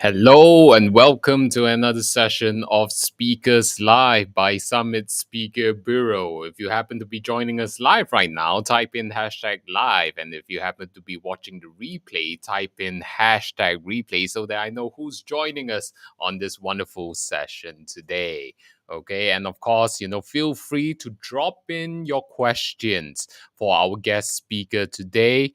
Hello and welcome to another session of Speakers Live by Summit Speaker Bureau. If you happen to be joining us live right now, type in hashtag live. And if you happen to be watching the replay, type in hashtag replay so that I know who's joining us on this wonderful session today. Okay, and of course, feel free to drop in your questions for our guest speaker today,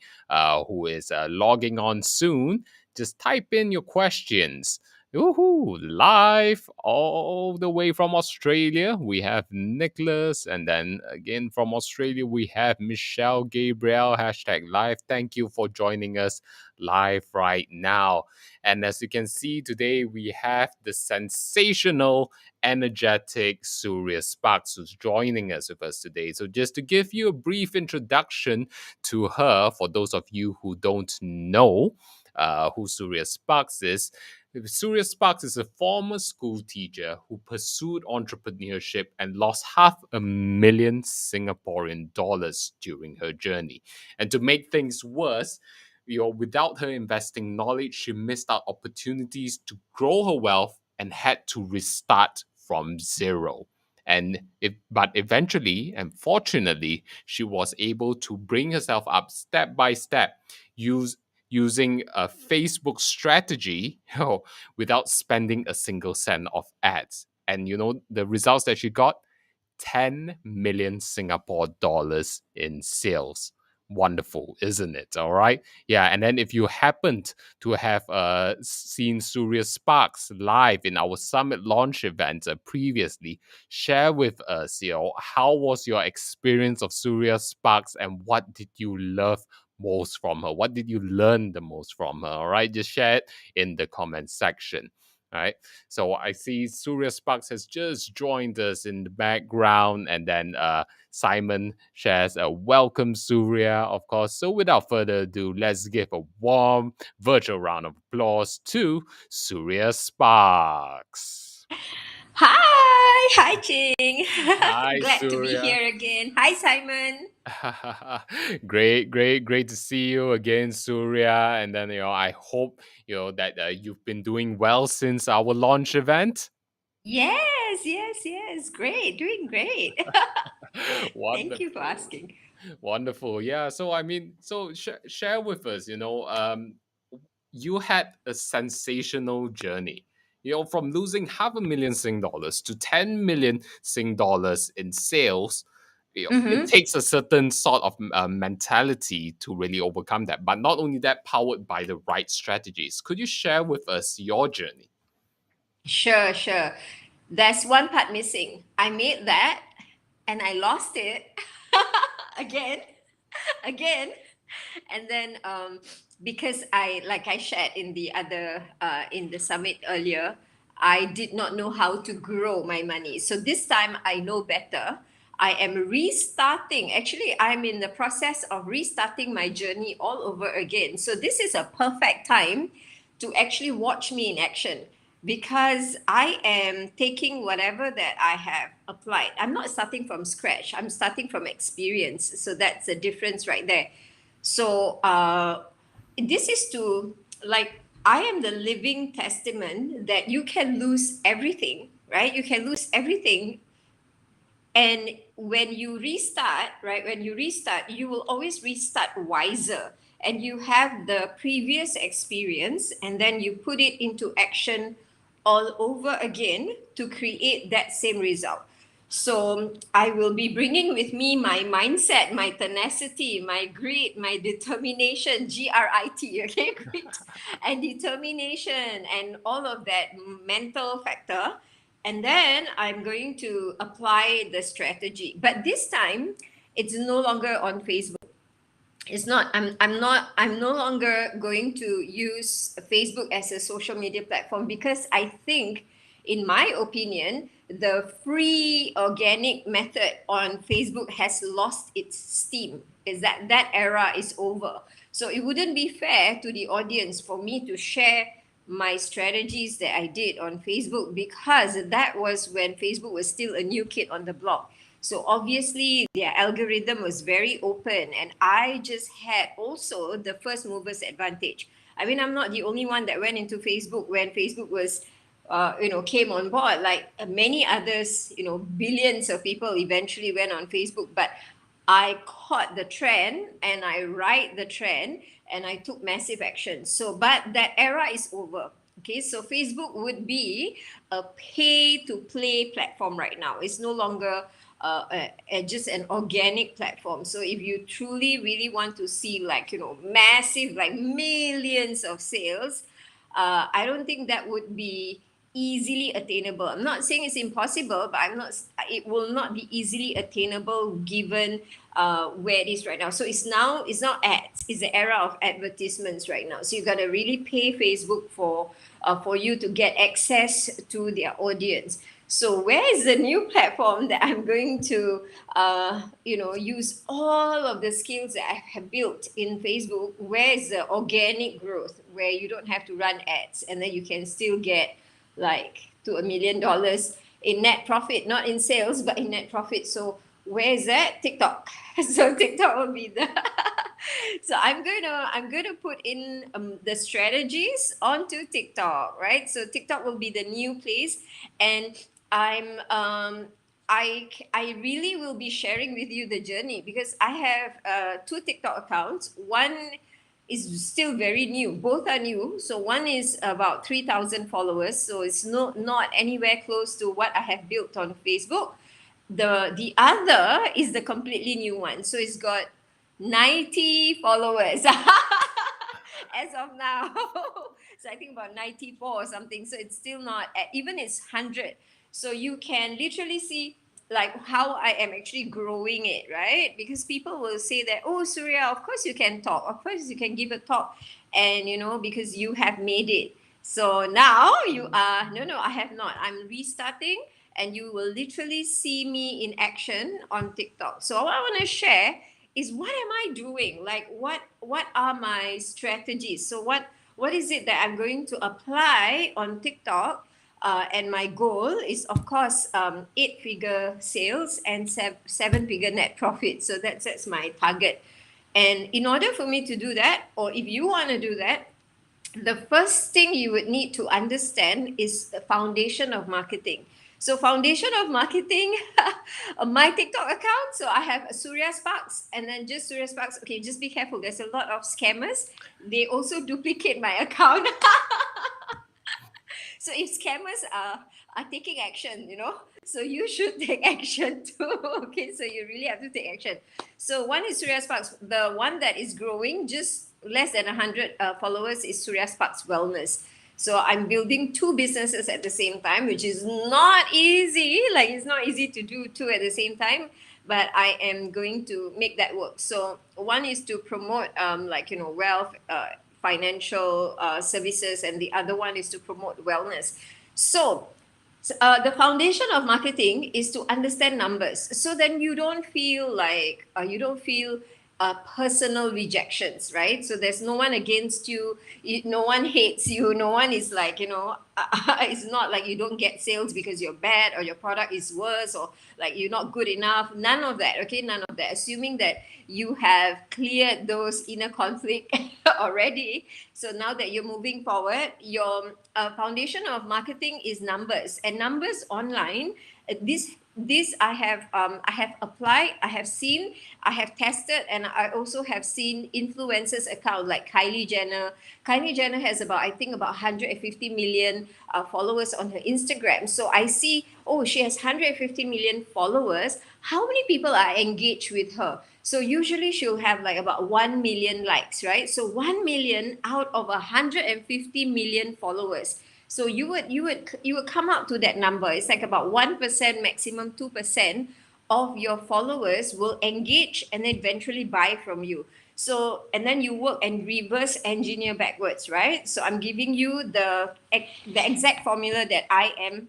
who is logging on soon. Just type in your questions. Woohoo! Live all the way from Australia, we have Nicholas, and then again from Australia, we have Michelle Gabriel. Hashtag live. Thank you for joining us live right now. And as you can see today, we have the sensational, energetic Suria Sparks who's joining us with us today. So just to give you a brief introduction to her, for those of you who don't know, who Suria Sparks is. Suria Sparks is a former school teacher who pursued entrepreneurship and lost $500,000 Singaporean dollars during her journey. And to make things worse, without her investing knowledge, she missed out opportunities to grow her wealth and had to restart from zero. But eventually and fortunately, she was able to bring herself up step by step, using a Facebook strategy without spending a single cent of ads. And the results that she got, 10 million Singapore dollars in sales. Wonderful, isn't it? All right. Yeah. And then if you happened to have seen Suria Sparks live in our summit launch event previously, share with us, how was your experience of Suria Sparks and what did you love most from her? What did you learn the most from her? All right. Just share it in the comment section. All right. So I see Suria Sparks has just joined us in the background, and then Simon shares a welcome Suria, of course. So without further ado, let's give a warm virtual round of applause to Suria Sparks. Hi Ching. Hi, Glad to be Suria. here again. Hi Simon. Great to see you again, Suria. And then I hope that you've been doing well since our launch event. Yes. Great, doing great. Thank you for Wonderful. asking. Wonderful. Yeah. So, I mean, share with us, you had a sensational journey, from losing $500,000 Sing dollars to 10 million Sing dollars in sales. It Mm-hmm. takes a certain sort of mentality to really overcome that. But not only that, powered by the right strategies. Could you share with us your journey? Sure. There's one part missing. I made that and I lost it again, again. And then because like I shared in the other in the summit earlier, I did not know how to grow my money. So this time I know better. I am restarting. Actually, I'm in the process of restarting my journey all over again. So this is a perfect time to actually watch me in action, because I am taking whatever that I have applied. I'm not starting from scratch. I'm starting from experience. So that's the difference right there. So this is to, like, I am the living testament that you can lose everything, right? You can lose everything. And when you restart, right, you will always restart wiser. And you have the previous experience, and then you put it into action all over again to create that same result. So I will be bringing with me my mindset, my tenacity, my grit, my determination, GRIT, okay, grit and determination, and all of that mental factor. And then I'm going to apply the strategy. But this time, it's no longer on Facebook. It's not. I'm no longer going to use Facebook as a social media platform, because I think, in my opinion, the free organic method on Facebook has lost its steam. Is that era is over. So it wouldn't be fair to the audience for me to share my strategies that I did on Facebook, because that was when Facebook was still a new kid on the block. So obviously their algorithm was very open, and I just had also the first movers advantage. I mean, I'm not the only one that went into Facebook when Facebook was came on board. Like many others, billions of people eventually went on Facebook, but I caught the trend and I ride the trend and I took massive action. So, but that era is over. Okay, so Facebook would be a pay to play platform right now. It's no longer just an organic platform. So if you truly really want to see like, massive, like millions of sales, I don't think that would be easily attainable. I'm not saying it's impossible, but it will not be easily attainable given where it is right now. So it's not ads. It's the era of advertisements right now. So you got to really pay Facebook for you to get access to their audience. So where is the new platform that I'm going to, use all of the skills that I have built in Facebook? Where is the organic growth where you don't have to run ads and then you can still get like to $1 million in net profit, not in sales, but in net profit. So where is that? TikTok. So TikTok will be the so I'm gonna put in the strategies onto TikTok, right? So TikTok will be the new place, and I'm I really will be sharing with you the journey because I have two TikTok accounts. One is still very new. Both are new. So one is about 3,000 followers. So it's not anywhere close to what I have built on Facebook. The other is the completely new one. So it's got 90 followers as of now. So I think about 94 or something. So it's still not even it's 100. So you can literally see like how I am actually growing it, right? Because people will say that, oh, Surya, of course you can talk, of course you can give a talk, and because you have made it. So now you are no, I have not. I'm restarting, and you will literally see me in action on TikTok. So what I want to share is what am I doing? Like what are my strategies? So what is it that I'm going to apply on TikTok? And my goal is, of course, 8-figure sales and 7-figure net profit. So that's my target. And in order for me to do that, or if you want to do that, the first thing you would need to understand is the foundation of marketing. So foundation of marketing, my TikTok account. So I have Suria Sparks and then just Suria Sparks. Okay, just be careful. There's a lot of scammers. They also duplicate my account. So if scammers are taking action, so you should take action too. Okay, so you really have to take action. So one is Suria Sparks. The one that is growing just less than 100 followers is Suria Sparks Wellness. So I'm building two businesses at the same time, which is not easy. Like it's not easy to do two at the same time, but I am going to make that work. So one is to promote wealth, financial services, and the other one is to promote wellness. So the foundation of marketing is to understand numbers. So then you don't feel like personal rejections, right? So there's no one against you, no one hates you, no one is like, it's not like you don't get sales because you're bad or your product is worse or like you're not good enough. None of that, okay? None of that. Assuming that you have cleared those inner conflict already. So now that you're moving forward, your foundation of marketing is numbers, and numbers online. This I have applied, I have seen, I have tested, and I also have seen influencers account like Kylie Jenner. Kylie Jenner has I think about 150 million followers on her Instagram. So I see, oh, she has 150 million followers. How many people are engaged with her? So usually she'll have like about 1 million likes, right? So 1 million out of 150 million followers. So you would come up to that number. It's like about 1%, maximum 2% of your followers will engage and eventually buy from you. So and then you work and reverse engineer backwards, right? So I'm giving you the exact formula that I am.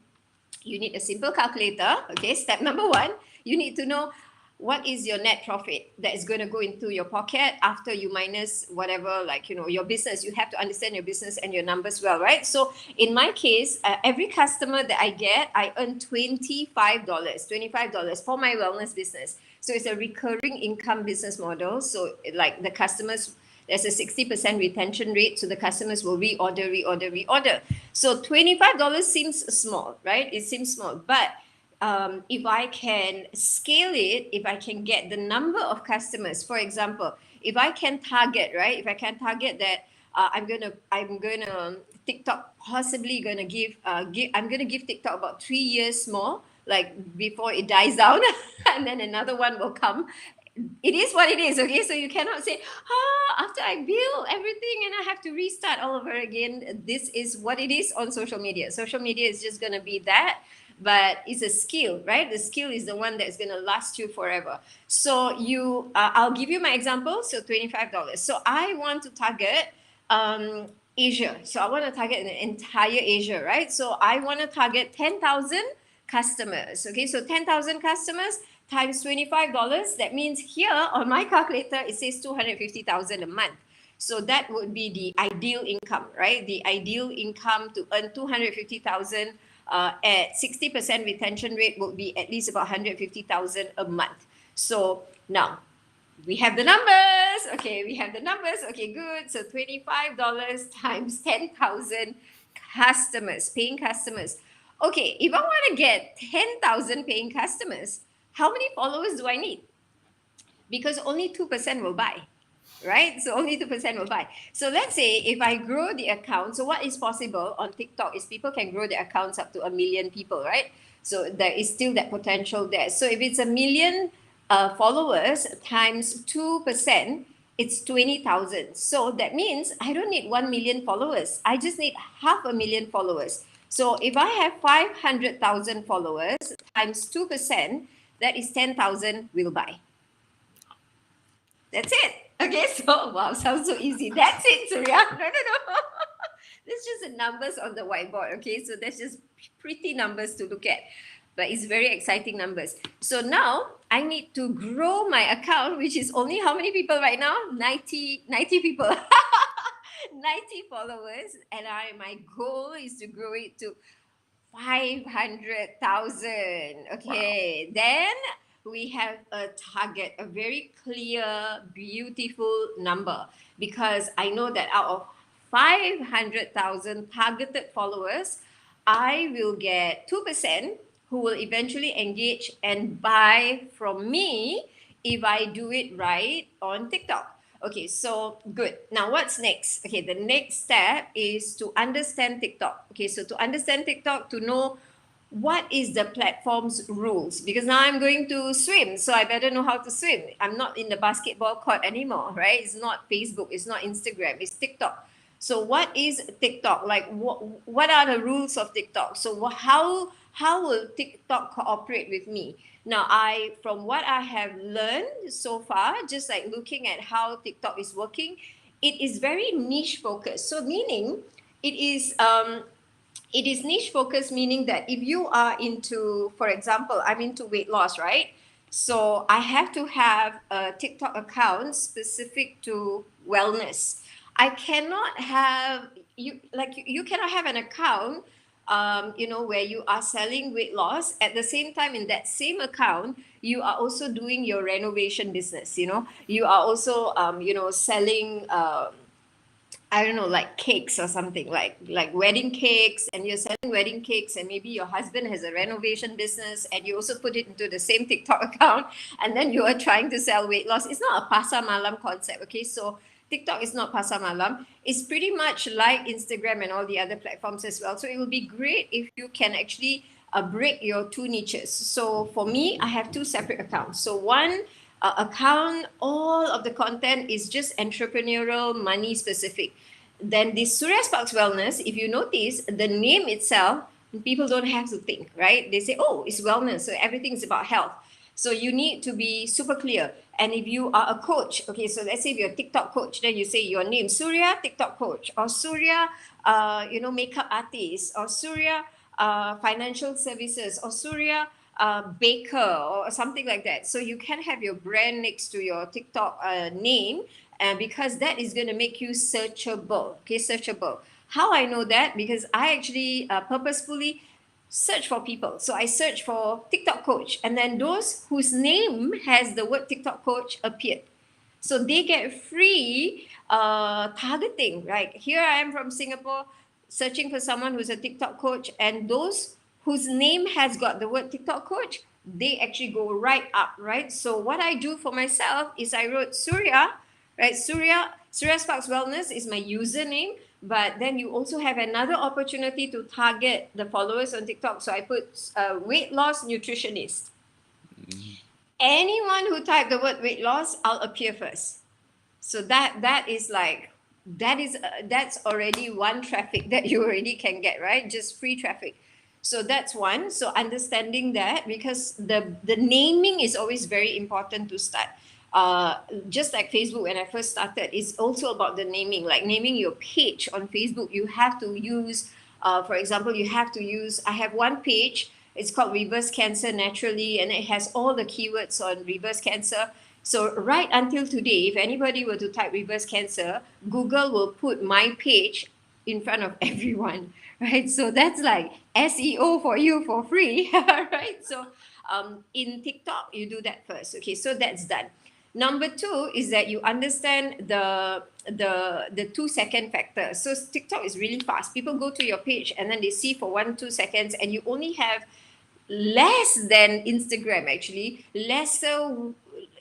You need a simple calculator. Okay, step number one, you need to know what is your net profit that is going to go into your pocket after you minus whatever, like your business. You have to understand your business and your numbers well, right? So in my case, every customer that I get, I earn $25 for my wellness business. So it's a recurring income business model. So like the customers, there's a 60% retention rate, so the customers will reorder. So $25 seems small, right? It seems small, but if I can scale it, if I can get the number of customers, for example, if I can target, right? If I can target that, I'm gonna TikTok possibly gonna I'm gonna give TikTok about 3 years more, like before it dies down, and then another one will come. It is what it is, okay? So you cannot say, after I build everything and I have to restart all over again. This is what it is on social media. Social media is just going to be that, but it's a skill, right? The skill is the one that's going to last you forever. So I'll give you my example. So $25. So I want to target Asia. So I want to target the entire Asia, right? So I want to target 10,000 customers. Okay, so 10,000 customers times $25. That means here on my calculator, it says 250,000 a month. So that would be the ideal income, right? The ideal income to earn 250,000 at 60% retention rate would be at least about 150,000 a month. So now we have the numbers. Okay, we have the numbers. Okay, good. So $25 times 10,000 customers, paying customers. Okay, if I want to get 10,000 paying customers, how many followers do I need? Because only 2% will buy, right? So only 2% will buy. So let's say if I grow the account, so what is possible on TikTok is people can grow their accounts up to 1 million people, right? So there is still that potential there. So if it's 1 million followers times 2%, it's 20,000. So that means I don't need 1 million followers. I just need 500,000 followers. So if I have 500,000 followers times 2%, that is 10,000 will buy. That's it. Okay, so wow, sounds so easy. That's it, Suria. No. That's just the numbers on the whiteboard. Okay, so that's just pretty numbers to look at, but it's very exciting numbers. So now I need to grow my account, which is only how many people right now? 90 people. 90 followers, and my goal is to grow it to 500,000. Okay, wow. Then we have a target, a very clear, beautiful number, because I know that out of 500,000 targeted followers, I will get 2% who will eventually engage and buy from me if I do it right on TikTok. Okay, so good. Now what's next? Okay, the next step is to understand TikTok. Okay, so to understand TikTok, to know what is the platform's rules, because now I'm going to swim, so I better know how to swim. I'm not in the basketball court anymore, right? It's not Facebook, it's not Instagram, it's TikTok. So what is TikTok? Like what are the rules of TikTok? So how will TikTok cooperate with me? Now, from what I have learned so far, just like looking at how TikTok is working, it is very niche focused. So meaning it is niche focused, meaning that if you are into, for example, I'm into weight loss, right? So I have to have a TikTok account specific to wellness. I cannot have you cannot have an account where you are selling weight loss. At the same time, in that same account, you are also doing your renovation business. You are also selling I don't know, like cakes or something, like wedding cakes, and you're selling wedding cakes, and maybe your husband has a renovation business, and you also put it into the same TikTok account, and then you are trying to sell weight loss. It's not a pasar malam concept, okay? So TikTok is not pasar malam. It's pretty much like Instagram and all the other platforms as well. So it will be great if you can actually break your two niches. So for me, I have two separate accounts. So one account, all of the content is just entrepreneurial, money specific. Then the Suria Sparks Wellness, if you notice, the name itself, people don't have to think, right? They say, oh, it's wellness, so everything is about health. So you need to be super clear. And if you are a coach, okay, so let's say if you're a TikTok coach, then you say your name, Suria TikTok coach, or Suria, makeup artist, or Suria financial services, or Suria baker, or something like that. So you can have your brand next to your TikTok name, because that is going to make you searchable. Okay, searchable. How I know that? Because I actually purposefully search for people. So I search for TikTok coach, and then those whose name has the word TikTok coach appeared. So they get free targeting, right? Here I am from Singapore searching for someone who's a TikTok coach, and those whose name has got the word TikTok coach, they actually go right up, right? So what I do for myself is I wrote Suria, right? Suria Sparks Wellness is my username, but then you also have another opportunity to target the followers on TikTok. So I put weight loss nutritionist. Anyone who typed the word weight loss, I'll appear first. So that is like that's already one traffic that you already can get, right? Just free traffic. So that's one. So understanding that, because the naming is always very important to start. Just like Facebook, when I first started, it's also about the naming. Like naming your page on Facebook, you have to use, for example, you have to use. I have one page. It's called Reverse Cancer Naturally, and it has all the keywords on reverse cancer. So right until today, if anybody were to type reverse cancer, Google will put my page in front of everyone, right? So that's like SEO for you for free, right? So in TikTok, you do that first. Okay, so that's done. Number two is that you understand the 2 second factor. So TikTok is really fast. People go to your page and then they see for 1-2 seconds, and you only have less than Instagram, actually lesser.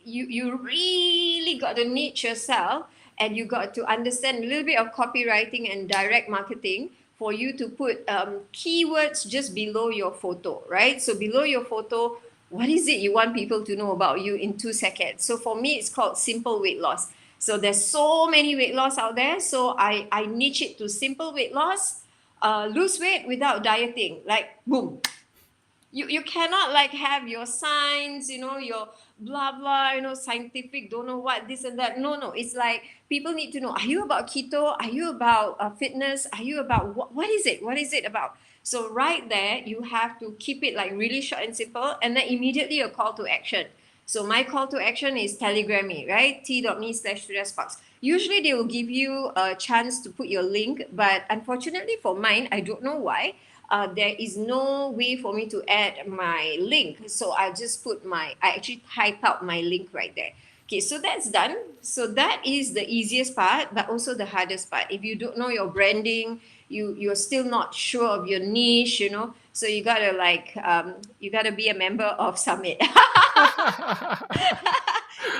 You really got to niche yourself, and you got to understand a little bit of copywriting and direct marketing for you to put keywords just below your photo, right? So below your photo, what is it you want people to know about you in 2 seconds? So for me, it's called simple weight loss. So there's so many weight loss out there, so I niche it to simple weight loss. Lose weight without dieting, like boom. You cannot like have your science, your blah blah, scientific, don't know what, this and that. No, it's like people need to know, are you about keto, are you about fitness, are you about what is it about? So right there, you have to keep it like really short and simple, and then immediately a call to action. So my call to action is Telegram me, right? t.me/Suria Sparks. Usually they will give you a chance to put your link, but unfortunately for mine, I don't know why, there is no way for me to add my link. So I actually type out my link right there. Okay, so that's done. So that is the easiest part, but also the hardest part. If you don't know your branding, you're still not sure of your niche, so you gotta you gotta be a member of Summit. You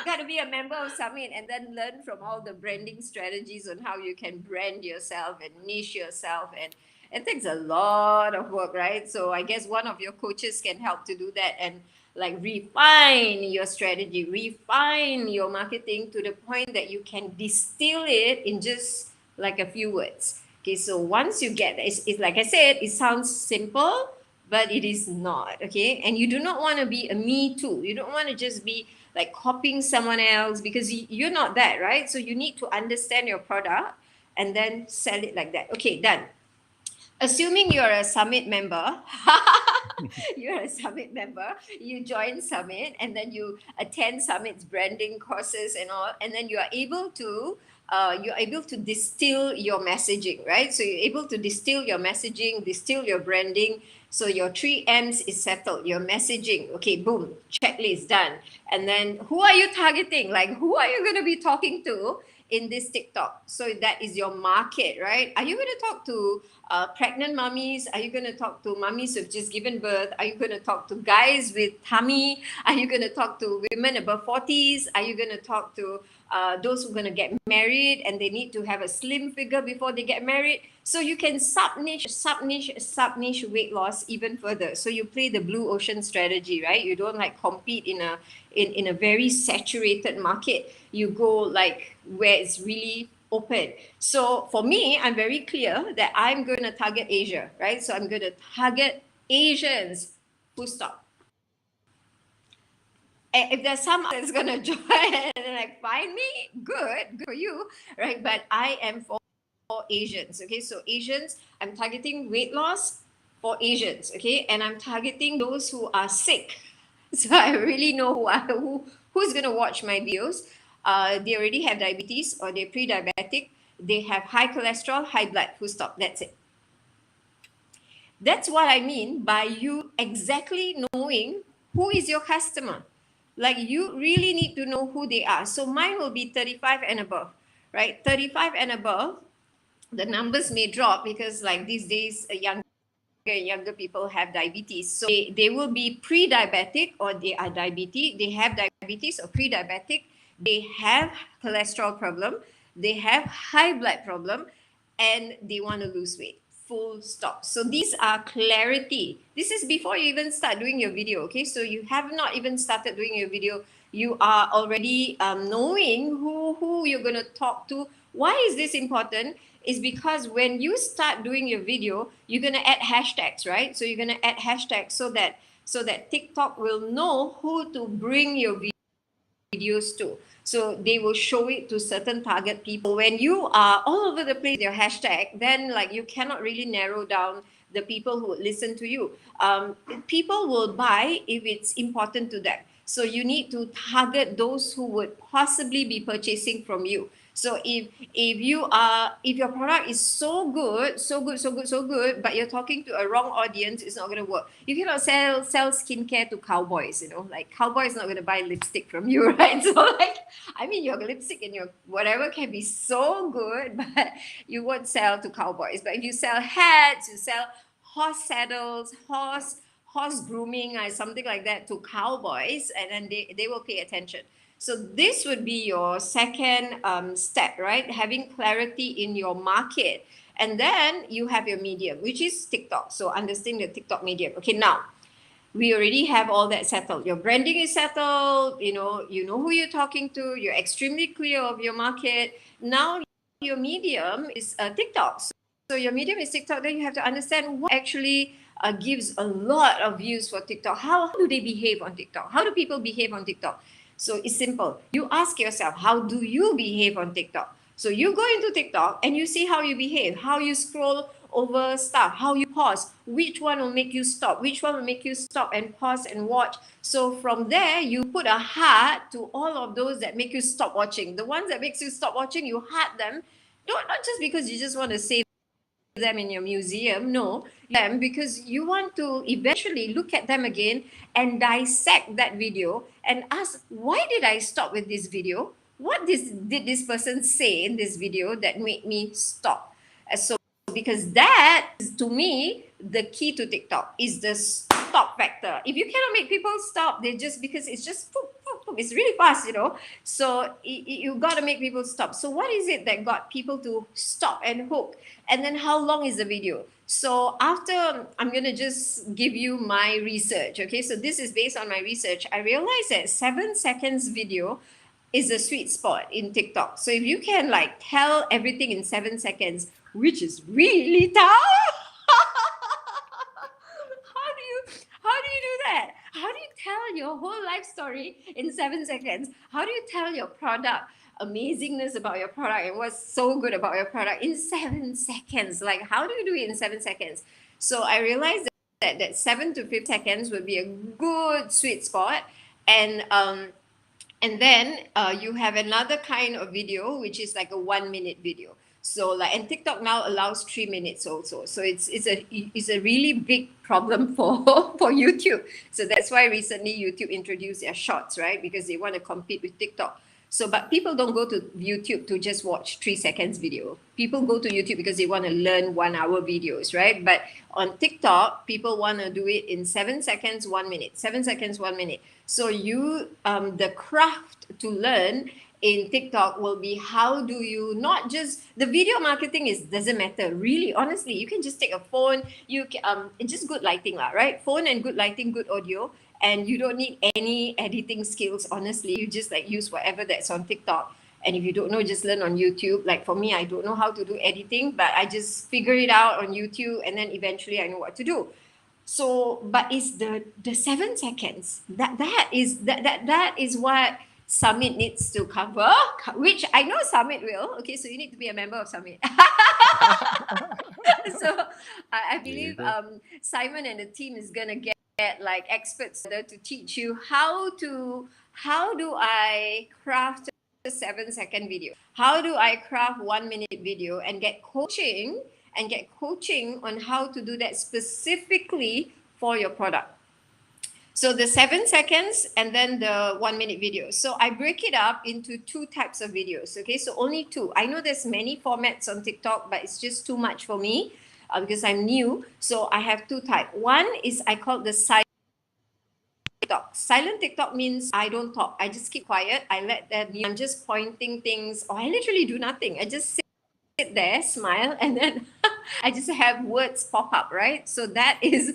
got to be a member of Summit and then learn from all the branding strategies on how you can brand yourself and niche yourself, and it takes a lot of work, right? So I guess one of your coaches can help to do that, and like refine your strategy, refine your marketing to the point that you can distill it in just like a few words. Okay, so once you get it's like I said, it sounds simple, but it is not. Okay, and you do not want to be a me too. You don't want to just be like copying someone else, because you're not that, right? So you need to understand your product and then sell it like that. Okay, done. Assuming you're a Summit member, you're a Summit member, you join Summit, and then you attend Summit's branding courses and all, and then you're able to distill your messaging, right? So you're able to distill your messaging, distill your branding. So your 3 M's is settled. Your messaging, okay, boom, checklist done. And then who are you targeting? Like, who are you going to be talking to in this TikTok? So that is your market, right? Are you going to talk to pregnant mummies? Are you going to talk to mummies who've just given birth? Are you going to talk to guys with tummy? Are you going to talk to women above 40s? Are you going to talk to those who are going to get married and they need to have a slim figure before they get married? So you can sub niche weight loss even further. So you play the blue ocean strategy, right? You don't like compete in a very saturated market. You go like where it's really open. So for me, I'm very clear that I'm going to target Asia, right? So I'm going to target Asians. Full stop. If there's some that's going to join and like find me, good for you, right? But I am for Asians. Okay, so Asians, I'm targeting weight loss for Asians. Okay, and I'm targeting those who are sick. So I really know who's gonna watch my videos. They already have diabetes or they're pre-diabetic. They have high cholesterol, high blood. Full stop. That's it. That's what I mean by you exactly knowing who is your customer. Like, you really need to know who they are. So mine will be 35 and above, right? 35 and above. The numbers may drop because, like, these days, younger people have diabetes. So they will be pre-diabetic, or they are diabetic. They have diabetes or pre-diabetic. They have cholesterol problem. They have high blood problem, and they want to lose weight. Full stop. So these are clarity. This is before you even start doing your video. Okay, so you have not even started doing your video. You are already knowing who you're going to talk to. Why is this important? Is because when you start doing your video, you're going to add hashtags, right? So you're going to add hashtags so that TikTok will know who to bring your videos to. So they will show it to certain target people. When you are all over the place with your hashtag, then, like, you cannot really narrow down the people who would listen to you. People will buy if it's important to them. So you need to target those who would possibly be purchasing from you. So if your product is so good, but you're talking to a wrong audience, it's not going to work. You cannot sell skincare to cowboys. Like, cowboys not going to buy lipstick from you, right? So, like, I mean, your lipstick and your whatever can be so good, but you won't sell to cowboys. But if you sell hats, you sell horse saddles, horse grooming, or something like that to cowboys, and then they will pay attention. So this would be your second step, right? Having clarity in your market. And then you have your medium, which is TikTok. So understand the TikTok medium. Okay, now we already have all that settled. Your branding is settled. You know who you're talking to. You're extremely clear of your market. Now your medium is TikTok. So your medium is TikTok. Then you have to understand what actually gives a lot of views for TikTok. How do they behave on TikTok? How do people behave on TikTok? So it's simple. You ask yourself, how do you behave on TikTok? So you go into TikTok and you see how you behave, how you scroll over stuff, how you pause, which one will make you stop, which one will make you stop and pause and watch. So from there, you put a heart to all of those that make you stop watching. The ones that makes you stop watching, you heart them. Not just because you just want to save them in your museum. No, them because you want to eventually look at them again and dissect that video and ask, why did I stop with this video? What did this person say in this video that made me stop? So because that is, to me, the key to TikTok is the stop factor. If you cannot make people stop, they just, because it's just it's really fast. So you got to make people stop. So what is it that got people to stop and hook? And then how long is the video? So after, I'm going to just give you my research. Okay, so this is based on my research. I realized that 7 seconds video is a sweet spot in TikTok. So if you can, like, tell everything in 7 seconds, which is really tough. How do you do that? How do you tell your whole life story in 7 seconds? How do you tell your product amazingness about your product and what's so good about your product in 7 seconds? Like, how do you do it in 7 seconds? So I realized that 7 to 15 seconds would be a good sweet spot. And then you have another kind of video, which is like a 1 minute video. So, like, and TikTok now allows 3 minutes also. So it's a really big problem for YouTube. So that's why recently YouTube introduced their shorts, right? Because they want to compete with TikTok. So, but people don't go to YouTube to just watch 3 seconds video. People go to YouTube because they want to learn 1 hour videos, right? But on TikTok, people want to do it in 7 seconds, 1 minute, 7 seconds, 1 minute. So the craft to learn in TikTok will be, how do you not just, the video marketing doesn't matter, really, honestly. You can just take a phone, it's just good lighting, right? Phone and good lighting, good audio, and you don't need any editing skills, honestly. You just, like, use whatever that's on TikTok. And if you don't know, just learn on YouTube. Like, for me, I don't know how to do editing, but I just figure it out on YouTube, and then eventually I know what to do. So, but it's the 7 seconds that is what Summit needs to cover, which I know Summit will. Okay, so you need to be a member of Summit. So I believe Simon and the team is gonna get, like, experts there to teach you how do I craft a 7 second video, how do I craft 1 minute video, and get coaching on how to do that specifically for your product. So the 7 seconds and then the 1 minute video. So I break it up into two types of videos. Okay, so only two. I know there's many formats on TikTok, but it's just too much for me because I'm new. So I have two types. One is I call the silent TikTok. Silent TikTok means I don't talk. I just keep quiet. I let them. I'm just pointing things, or I literally do nothing. I just sit there, smile, and then I just have words pop up, right? So that is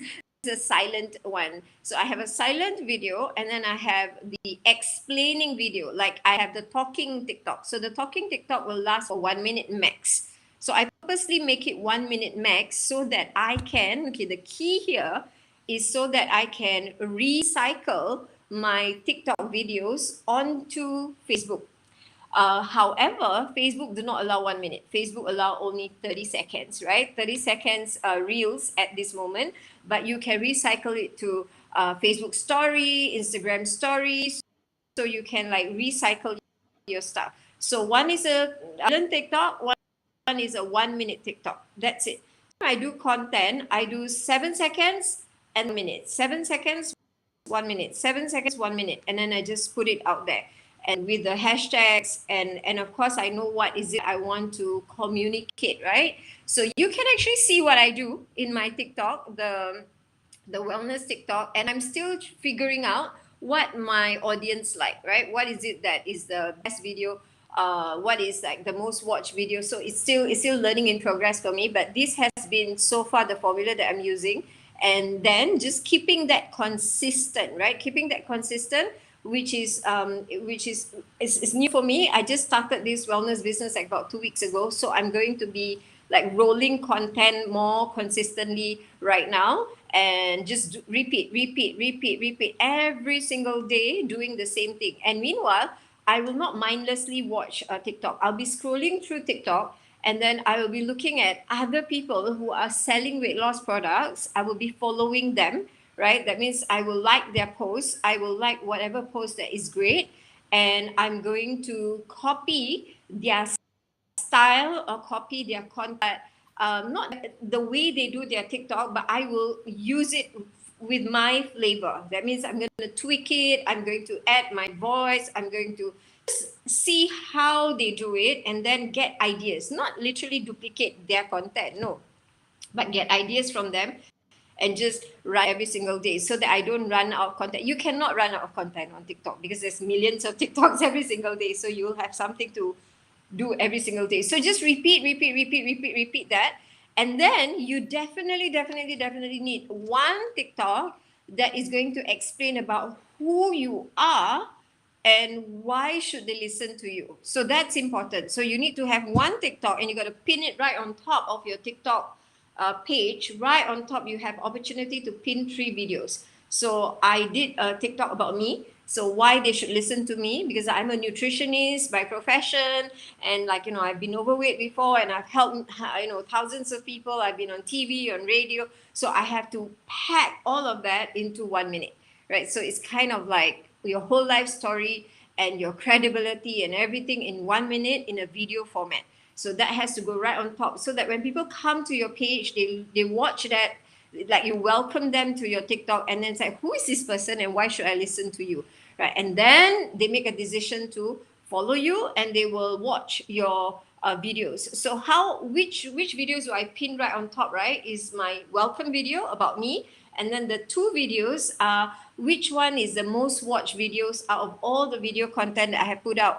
a silent one. So I have a silent video, and then I have the explaining video. Like I have the talking TikTok. So the talking TikTok will last for 1 minute max. So I purposely make it 1 minute max so that I can, okay, the key here is so that I can recycle my TikTok videos onto Facebook. However, Facebook do not allow 1 minute. Facebook allow only 30 seconds, right? 30 seconds reels at this moment, but you can recycle it to Facebook story, Instagram stories. So you can like recycle your stuff. So one is a island TikTok, one is a 1 minute TikTok. That's it. I do content, I do 7 seconds and 1 minute. 7 seconds, 1 minute, 7 seconds, 1 minute, and then I just put it out there and with the hashtags and of course I know what is it I want to communicate, right? So you can actually see what I do in my TikTok, the wellness TikTok, and I'm still figuring out what my audience like, right? What is it that is the best video? What is like the most watched video? So it's still learning in progress for me, but this has been so far the formula that I'm using, and then just keeping that consistent, right? Keeping that consistent, which is new for me. I just started this wellness business like about 2 weeks ago, so I'm going to be like rolling content more consistently right now, and just repeat every single day, doing the same thing. And meanwhile, I will not mindlessly watch TikTok. I'll be scrolling through TikTok, and then I will be looking at other people who are selling weight loss products. I will be following them, right? That means I will like their posts. I will like whatever post that is great, and I'm going to copy their style or copy their content. Not the way they do their TikTok, but I will use it with my flavor. That means I'm going to tweak it. I'm going to add my voice. I'm going to see how they do it and then get ideas. Not literally duplicate their content, no, but get ideas from them and just write every single day so that I don't run out of content. You cannot run out of content on TikTok because there's millions of TikToks every single day. So you'll have something to do every single day. So just repeat that. And then you definitely need one TikTok that is going to explain about who you are and why should they listen to you. So that's important. So you need to have one TikTok, and you got to pin it right on top of your TikTok page. Right on top, you have opportunity to pin 3 videos. So I did a TikTok about me. So why they should listen to me, because I'm a nutritionist by profession, and like I've been overweight before, and I've helped thousands of people. I've been on TV, on radio, so I have to pack all of that into 1 minute, right? So it's kind of like your whole life story and your credibility and everything in 1 minute in a video format. So that has to go right on top, so that when people come to your page, they watch that, like you welcome them to your TikTok, and then say, who is this person and why should I listen to you, right? And then they make a decision to follow you, and they will watch your videos. So which videos do I pin right on top, right? Is my welcome video about me, and then the 2 videos are which one is the most watched videos out of all the video content that I have put out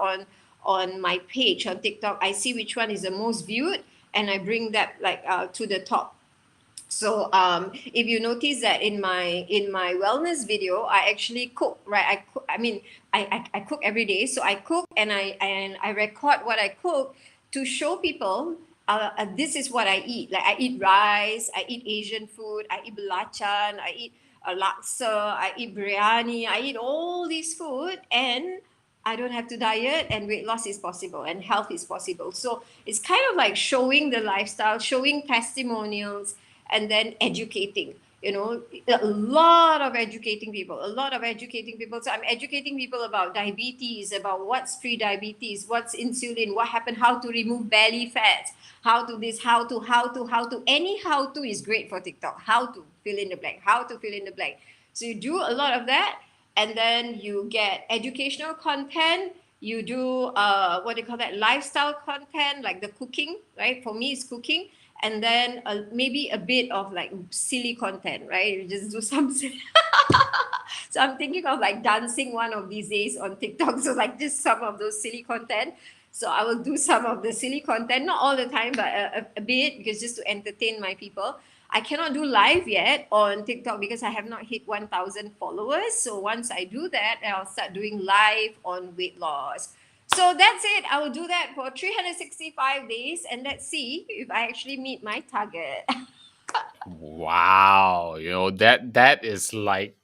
on my page on TikTok. I see which one is the most viewed, and I bring that like to the top. So if you notice that in my wellness video, I actually cook, right? I cook every day. So I cook, and I record what I cook to show people this is what I eat. Like I eat rice, I eat Asian food, I eat belacan, I eat laksa, I eat biryani, I eat all these food, and I don't have to diet, and weight loss is possible, and health is possible. So it's kind of like showing the lifestyle, showing testimonials, and then educating. A lot of educating people, so I'm educating people about diabetes, about what's pre-diabetes, what's insulin, what happened, how to remove belly fat, how to this, how to any how to is great for TikTok. How to fill in the blank, So you do a lot of that, and then you get educational content. You do what do you call that, lifestyle content, like the cooking, right? For me, it's cooking. And then maybe a bit of like silly content, right? You just do some so I'm thinking of like dancing one of these days on TikTok. So like just some of those silly content. So I will do some of the silly content, not all the time, but a bit, because just to entertain my people. I cannot do live yet on TikTok because I have not hit 1,000 followers. So once I do that, I'll start doing live on weight loss. So that's it. I will do that for 365 days, and let's see if I actually meet my target. Wow, that is like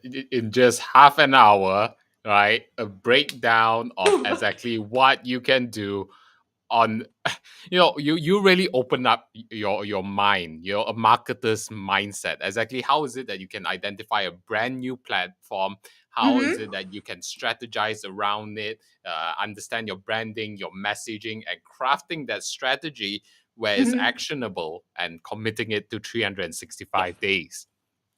in just half an hour, right? A breakdown of exactly what you can do on you really open up your mind, a marketer's mindset. Exactly how is it that you can identify a brand new platform? How is Mm-hmm. it that you can strategize around it, understand your branding, your messaging, and crafting that strategy where it's Mm-hmm. actionable and committing it to Yeah. 365 days.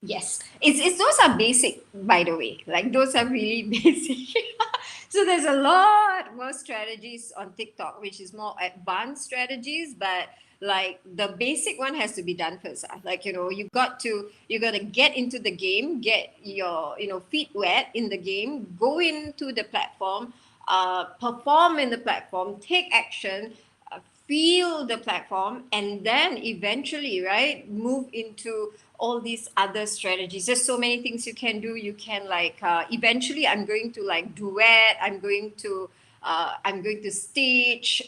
Yes, it's those are basic, by the way. Like those are really basic. So there's a lot more strategies on TikTok, which is more advanced strategies, but like the basic one has to be done first. Like you got to get into the game, get your feet wet in the game, go into the platform, perform in the platform, take action, feel the platform, and then eventually, right, move into all these other strategies. There's so many things you can do. You can like eventually I'm going to like duet, I'm going to stitch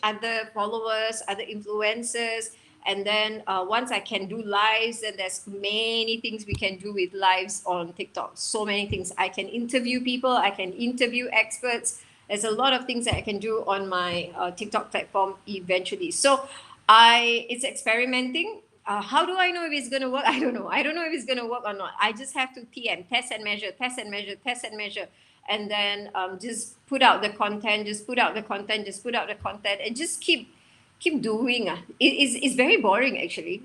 other followers, other influencers. And then once I can do lives, then there's many things we can do with lives on TikTok. So many things. I can interview people, I can interview experts. There's a lot of things that I can do on my TikTok platform eventually. So it's experimenting. How do I know if it's going to work? I don't know. I don't know if it's going to work or not. I just have to TM, test and measure, test and measure, test and measure. And then just put out the content, just put out the content, just put out the content, and just keep doing. It's very boring, actually.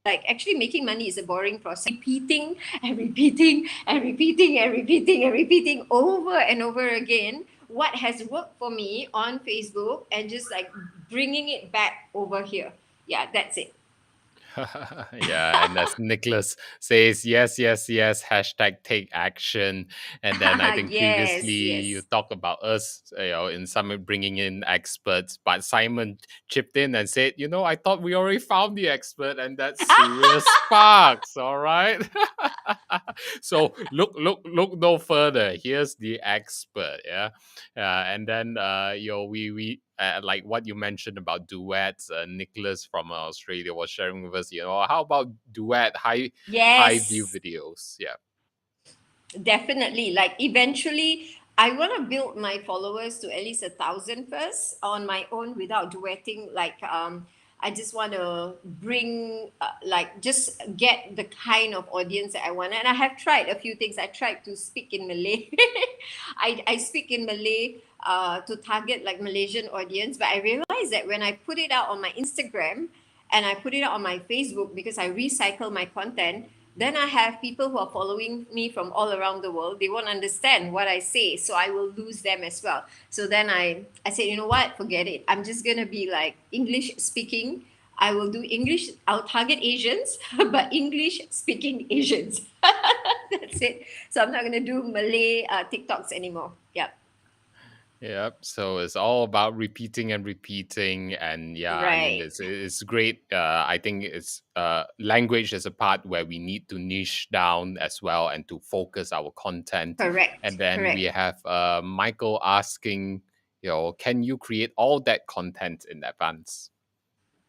Like actually making money is a boring process. Repeating and repeating and repeating and repeating and repeating over and over again what has worked for me on Facebook, and just like bringing it back over here. Yeah, that's it. Yeah, and as Nicholas says, yes, yes, yes, hashtag take action. And then I think previously Yes, you yes. talked about us, in Summit bringing in experts, but Simon chipped in and said, I thought we already found the expert, and that's Suria Sparks. All right. So look no further. Here's the expert. Yeah, and then we like what you mentioned about duets. Nicholas from Australia was sharing with us. How about duet high view Yes. videos? Yeah. Definitely. Like eventually, I want to build my followers to at least 1,000 first on my own without duetting. Like, I just want to bring, like, just get the kind of audience that I want. And I have tried a few things. I tried to speak in Malay. I speak in Malay to target like Malaysian audience, but I realized that when I put it out on my Instagram and I put it out on my Facebook, because I recycle my content, then I have people who are following me from all around the world. They won't understand what I say, so I will lose them as well. So then I said, you know what, forget it. I'm just gonna be like English speaking. I will do English. I'll target Asians, but English speaking Asians. That's it. So I'm not gonna do Malay TikToks anymore. Yep. Yep. So it's all about repeating and repeating, and yeah, I mean Right. it's great. I think it's language is a part where we need to niche down as well and to focus our content. And Correct. then we Correct. have Michael asking, can you create all that content in advance?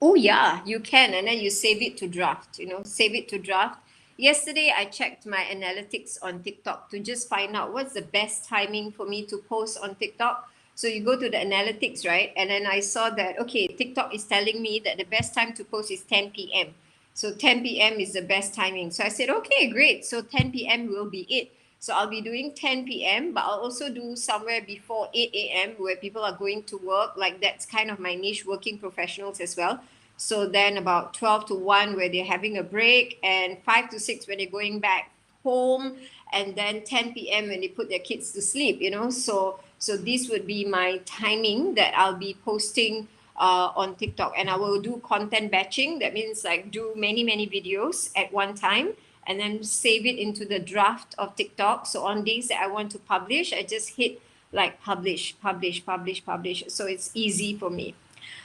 Oh yeah, you can, and then you save it to draft. Save it to draft. Yesterday, I checked my analytics on TikTok to just find out what's the best timing for me to post on TikTok. So you go to the analytics, right? And then I saw that okay, TikTok is telling me that the best time to post is 10 p.m. So 10 p.m. is the best timing. So I said, okay, great. So 10 p.m. will be it. So I'll be doing 10 p.m., but I'll also do somewhere before 8 a.m. where people are going to work. Like that's kind of my niche, working professionals as well. So then about 12 to 1 where they're having a break, and 5 to 6 when they're going back home, and then 10 p.m. when they put their kids to sleep, so this would be my timing that I'll be posting on TikTok. And I will do content batching. That means like do many, many videos at one time and then save it into the draft of TikTok. So on days that I want to publish, I just hit like publish, publish, publish, publish. So it's easy for me.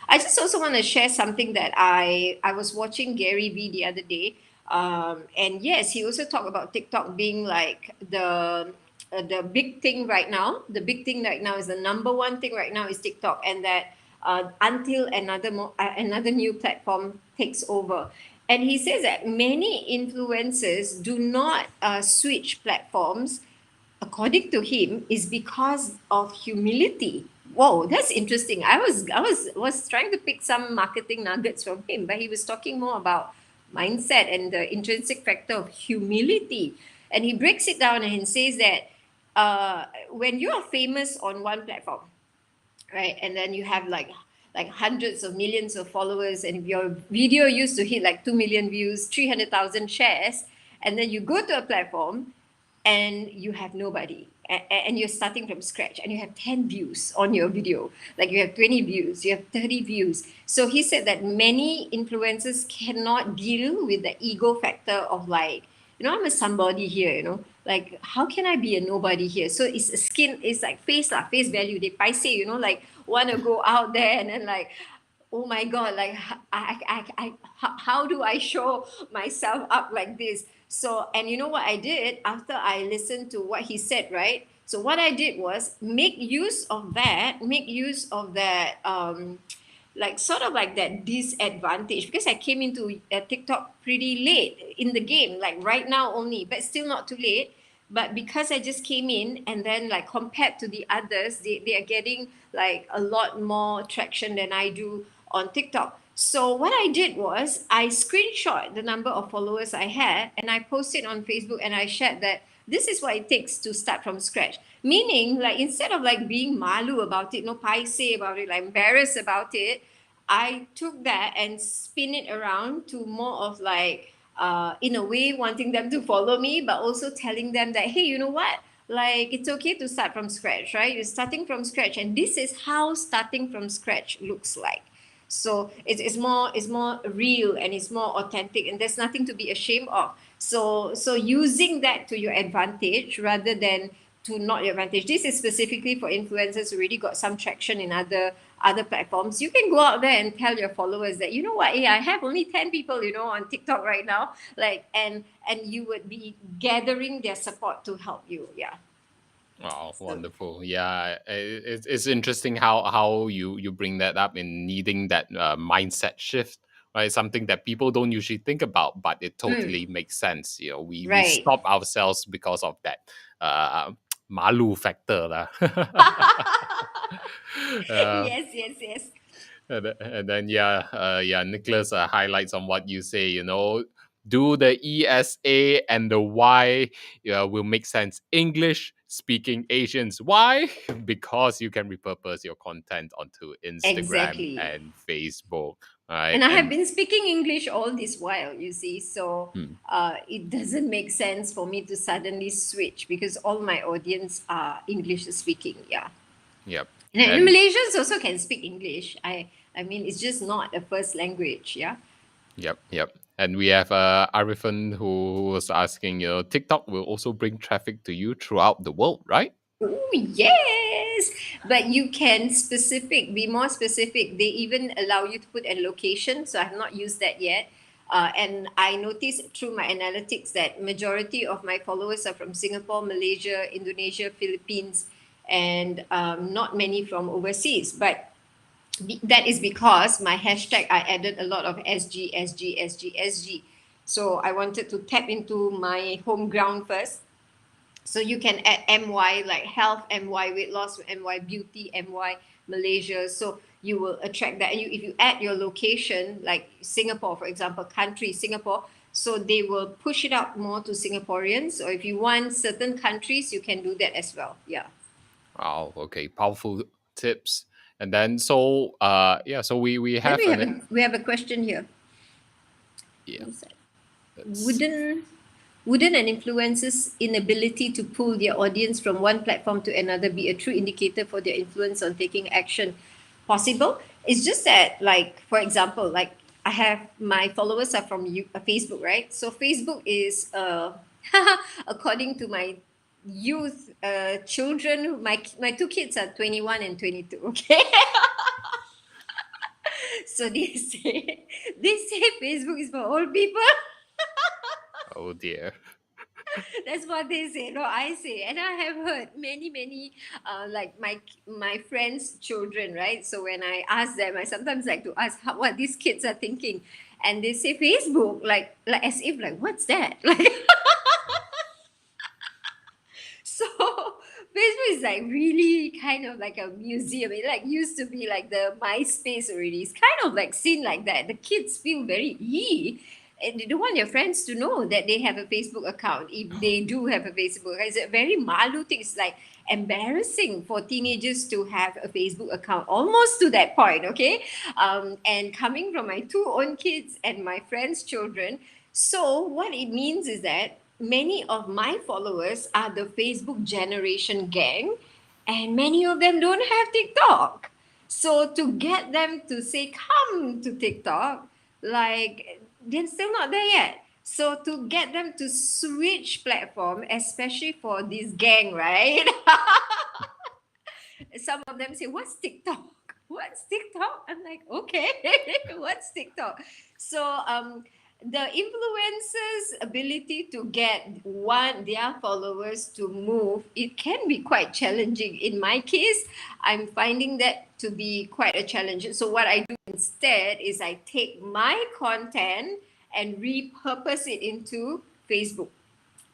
I just also want to share something that I was watching Gary Vee the other day, and yes, he also talked about TikTok being like the big thing right now. The big thing right now is the number one thing right now is TikTok, and that until another new platform takes over. And he says that many influencers do not switch platforms, according to him, is because of humility. Whoa, that's interesting. I was trying to pick some marketing nuggets from him, but he was talking more about mindset and the intrinsic factor of humility. And he breaks it down and he says that when you are famous on one platform, right, and then you have like hundreds of millions of followers, and if your video used to hit like 2 million views, 300,000 shares, and then you go to a platform and you have nobody, and you're starting from scratch, and you have 10 views on your video, like you have 20 views, you have 30 views. So he said that many influencers cannot deal with the ego factor of like, I'm a somebody here, like how can I be a nobody here? So it's a skin, it's like face lah, face value, they paise, like want to go out there and then like, oh my god, like how do I show myself up like this? So, and you know what I did after I listened to what he said, right? So what I did was make use of that like sort of like that disadvantage, because I came into TikTok pretty late in the game, like right now only, but still not too late. But because I just came in, and then like compared to the others, they are getting like a lot more traction than I do on TikTok. So what I did was I screenshot the number of followers I had, and I posted on Facebook, and I shared that this is what it takes to start from scratch. Meaning, like instead of like being malu about it, no paise about it, like embarrassed about it, I took that and spin it around to more of like, in a way, wanting them to follow me, but also telling them that, hey, you know what? Like it's okay to start from scratch, right? You're starting from scratch, and this is how starting from scratch looks like. So it's more real, and it's more authentic, and there's nothing to be ashamed of. So using that to your advantage rather than to not your advantage. This is specifically for influencers who already got some traction in other platforms. You can go out there and tell your followers that, you know what, hey, I have only 10 people, on TikTok right now, like, and you would be gathering their support to help you. Yeah. Oh, So wonderful! Yeah, it's interesting how you bring that up in needing that mindset shift, right? Something that people don't usually think about, but it totally makes sense. We right. stop ourselves because of that uh, malu factor, lah. uh, Yes, yes, yes. and then yeah, Nicholas highlights on what you say. Do the ESA and the Y will make sense. English speaking Asians. Why? Because you can repurpose your content onto Instagram Exactly. and Facebook, right? And I have And been speaking English all this while, you see. So hmm, it doesn't make sense for me to suddenly switch, because all my audience are English speaking. Yeah. yep, And and Malaysians also can speak English. I mean, it's just not a first language. Yeah. yep. And we have Arifan who was asking, TikTok will also bring traffic to you throughout the world, right? Oh, yes. But you can be more specific. They even allow you to put a location. So I have not used that yet. And I noticed through my analytics that majority of my followers are from Singapore, Malaysia, Indonesia, Philippines, and not many from overseas. But that is because my hashtag, I added a lot of SG, SG, SG, SG. So I wanted to tap into my home ground first. So you can add MY, like health, MY weight loss, MY beauty, MY Malaysia. So you will attract that. And if you add your location, like Singapore, for example, country Singapore, so they will push it out more to Singaporeans. Or if you want certain countries, you can do that as well. Yeah. Wow, okay, powerful tips. And then so we Then have an we have a question here. yeah. What is that? Let's Wooden. Wouldn't an influencer's inability to pull their audience from one platform to another be a true indicator for their influence on taking action? Possible. It's just that, like, for example, like I have my followers are from Facebook, right? So Facebook is, according to my youth, children, my two kids are 21 and 22. Okay, so they say Facebook is for old people. Oh dear. That's what they say. No, I say, and I have heard many, like my friends' children, right? So when I ask them, I sometimes like to ask what these kids are thinking, and they say Facebook, like as if like what's that? Like so Facebook is like really kind of like a museum. It like used to be like the MySpace already. It's kind of like seen like that. The kids feel very and they don't want their friends to know that they have a Facebook account. If they do have a Facebook, it's a very malu thing. It's like embarrassing for teenagers to have a Facebook account, almost to that point. Okay, and coming from my two own kids and my friends' children, so what it means is that many of my followers are the Facebook generation gang, and many of them don't have TikTok. So to get them to say come to TikTok, like they're still not there yet. So to get them to switch platform, especially for this gang, right? Some of them say, "What's TikTok? What's TikTok?" I'm like, "Okay, what's TikTok?" So the influencers' ability to get their followers to move, it can be quite challenging. In my case, I'm finding that to be quite a challenge. So what I do instead is I take my content and repurpose it into Facebook,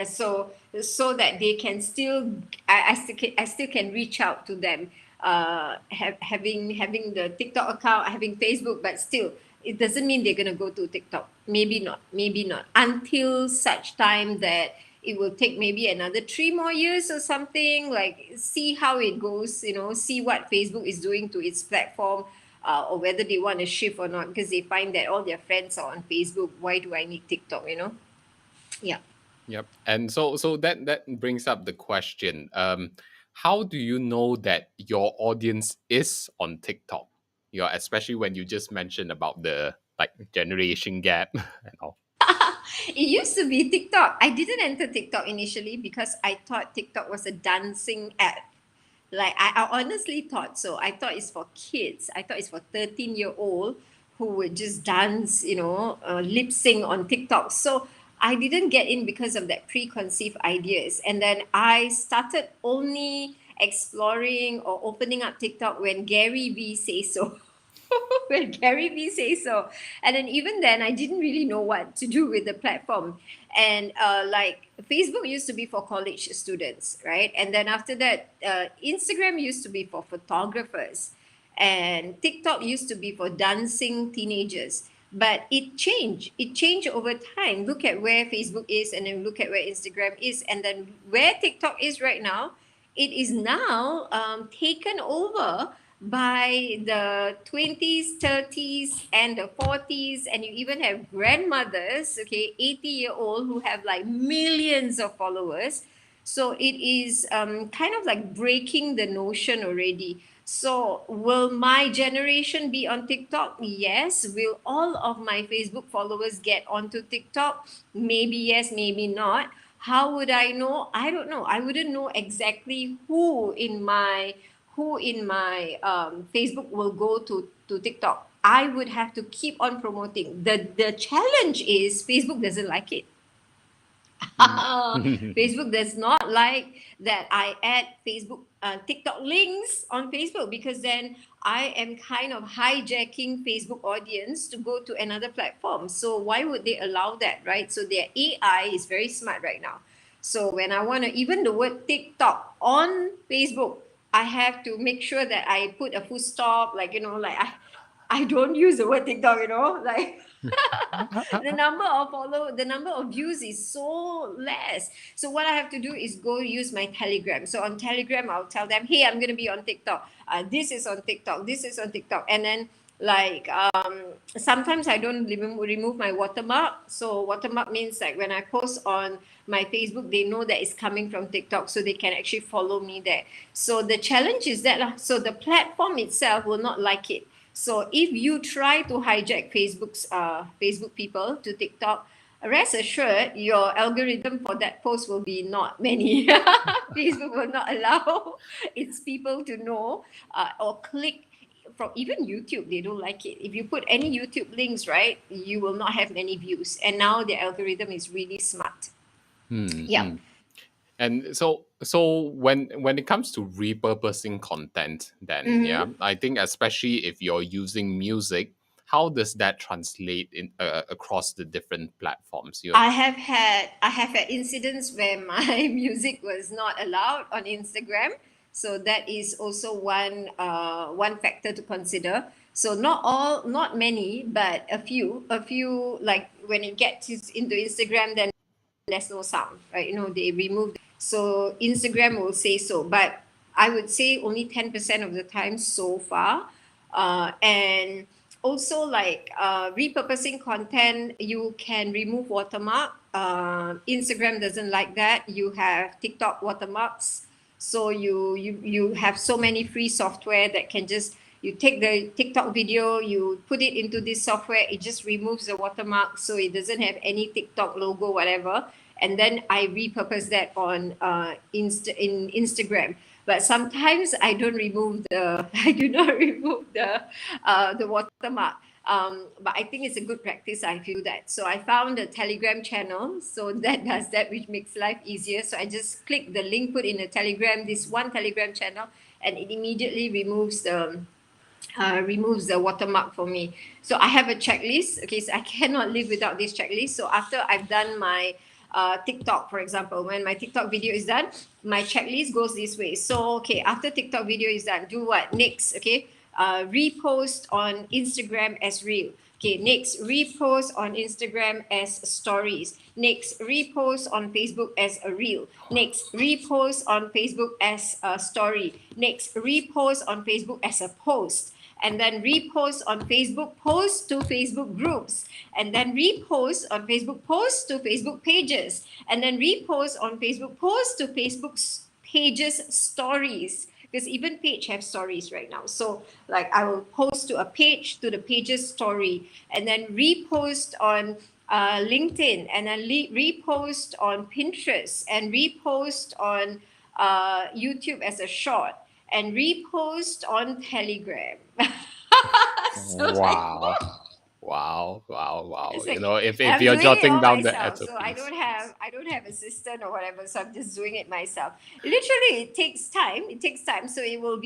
so that they can still I still can reach out to them, having the TikTok account, having Facebook, but still it doesn't mean they're going to go to TikTok. Maybe not until such time that it will take maybe another 3 more years or something, like see how it goes, see what Facebook is doing to its platform, or whether they want to shift or not, because they find that all their friends are on Facebook. Why do I need TikTok? Yeah. Yep. And so that brings up the question. How do you know that your audience is on TikTok? Especially when you just mentioned about the like generation gap and all. It used to be TikTok. I didn't enter TikTok initially because I thought TikTok was a dancing app. Like I honestly thought so. I thought it's for kids. I thought it's for 13-year-old who would just dance, lip sync on TikTok. So I didn't get in because of that preconceived ideas. And then I started only exploring or opening up TikTok when Gary Vee says so. When Gary Vee says so. And then even then, I didn't really know what to do with the platform. And like Facebook used to be for college students, right? And then after that, Instagram used to be for photographers, and TikTok used to be for dancing teenagers. But it changed. It changed over time. Look at where Facebook is, and then look at where Instagram is, and then where TikTok is right now. It is now taken over by the 20s, 30s, and the 40s, and you even have grandmothers, okay, 80-year-old who have like millions of followers. So it is kind of like breaking the notion already. So will my generation be on TikTok? Yes. Will all of my Facebook followers get onto TikTok? Maybe yes, maybe not. How would I know? I don't know. I wouldn't know exactly who in my Facebook will go to TikTok. I would have to keep on promoting. The challenge is Facebook doesn't like it. Mm. Facebook does not like that I add TikTok links on Facebook, because then I am kind of hijacking Facebook audience to go to another platform. So why would they allow that, right? So their AI is very smart right now. So when I want to, even the word TikTok on Facebook, I have to make sure that I put a full stop, like like I don't use the word TikTok, like the number of views is so less. So what I have to do is go use my Telegram. So on Telegram, I'll tell them, hey, I'm going to be on TikTok. This is on TikTok. This is on TikTok. And then Like sometimes I don't remove my watermark. So watermark means like when I post on my Facebook, they know that it's coming from TikTok, so they can actually follow me there. So the challenge is that so the platform itself will not like it. So if you try to hijack Facebook people to TikTok, rest assured your algorithm for that post will be not many. Facebook will not allow its people to know or click. From even YouTube, they don't like it. If you put any YouTube links, right, you will not have many views. And now the algorithm is really smart. Yeah. Hmm. And so when it comes to repurposing content, then yeah, Mm-hmm. I think especially if you're using music, how does that translate in across the different platforms? You I have had incidents where my music was not allowed on Instagram. So that is also one factor to consider. So not many, but a few, like when it gets into Instagram, then there's no sound, right? They remove. So Instagram will say so, but I would say only 10% of the time so far. And also, like repurposing content, you can remove watermark. Instagram doesn't like that. You have TikTok watermarks, so you have so many free software that can just, you take the TikTok video, you put it into this software, it just removes the watermark, so it doesn't have any TikTok logo, whatever. And then I repurpose that on in Instagram. But sometimes I don't remove the I do not remove the watermark. But I think it's a good practice if you do that. So I found a Telegram channel, so that does that, which makes life easier. So I just click the link put in a Telegram, this one Telegram channel, and it immediately removes the watermark for me. So I have a checklist. Okay, so I cannot live without this checklist. So after I've done my TikTok, for example, when my TikTok video is done, my checklist goes this way. So okay, after TikTok video is done, do what next? Okay, repost on Instagram as reel. Okay, next, repost on Instagram as stories. Next, repost on Facebook as a reel. Next, repost on Facebook as a story. Next, repost on Facebook as a post. And then repost on Facebook posts to Facebook groups. And then repost on Facebook posts to Facebook pages. And then repost on Facebook posts to Facebook pages stories, because even page have stories right now. So like I will post to a page, to the pages story, and then repost on LinkedIn, and then repost on Pinterest, and repost on YouTube as a short, and repost on Telegram. So like, wow. Wow, wow, wow. it's You like, know, and if I'm you're doing it jotting all down the myself. So I SOPs. don't have I don't have assistant or whatever. So I'm just doing it myself. Literally, it takes time. It takes time. So it will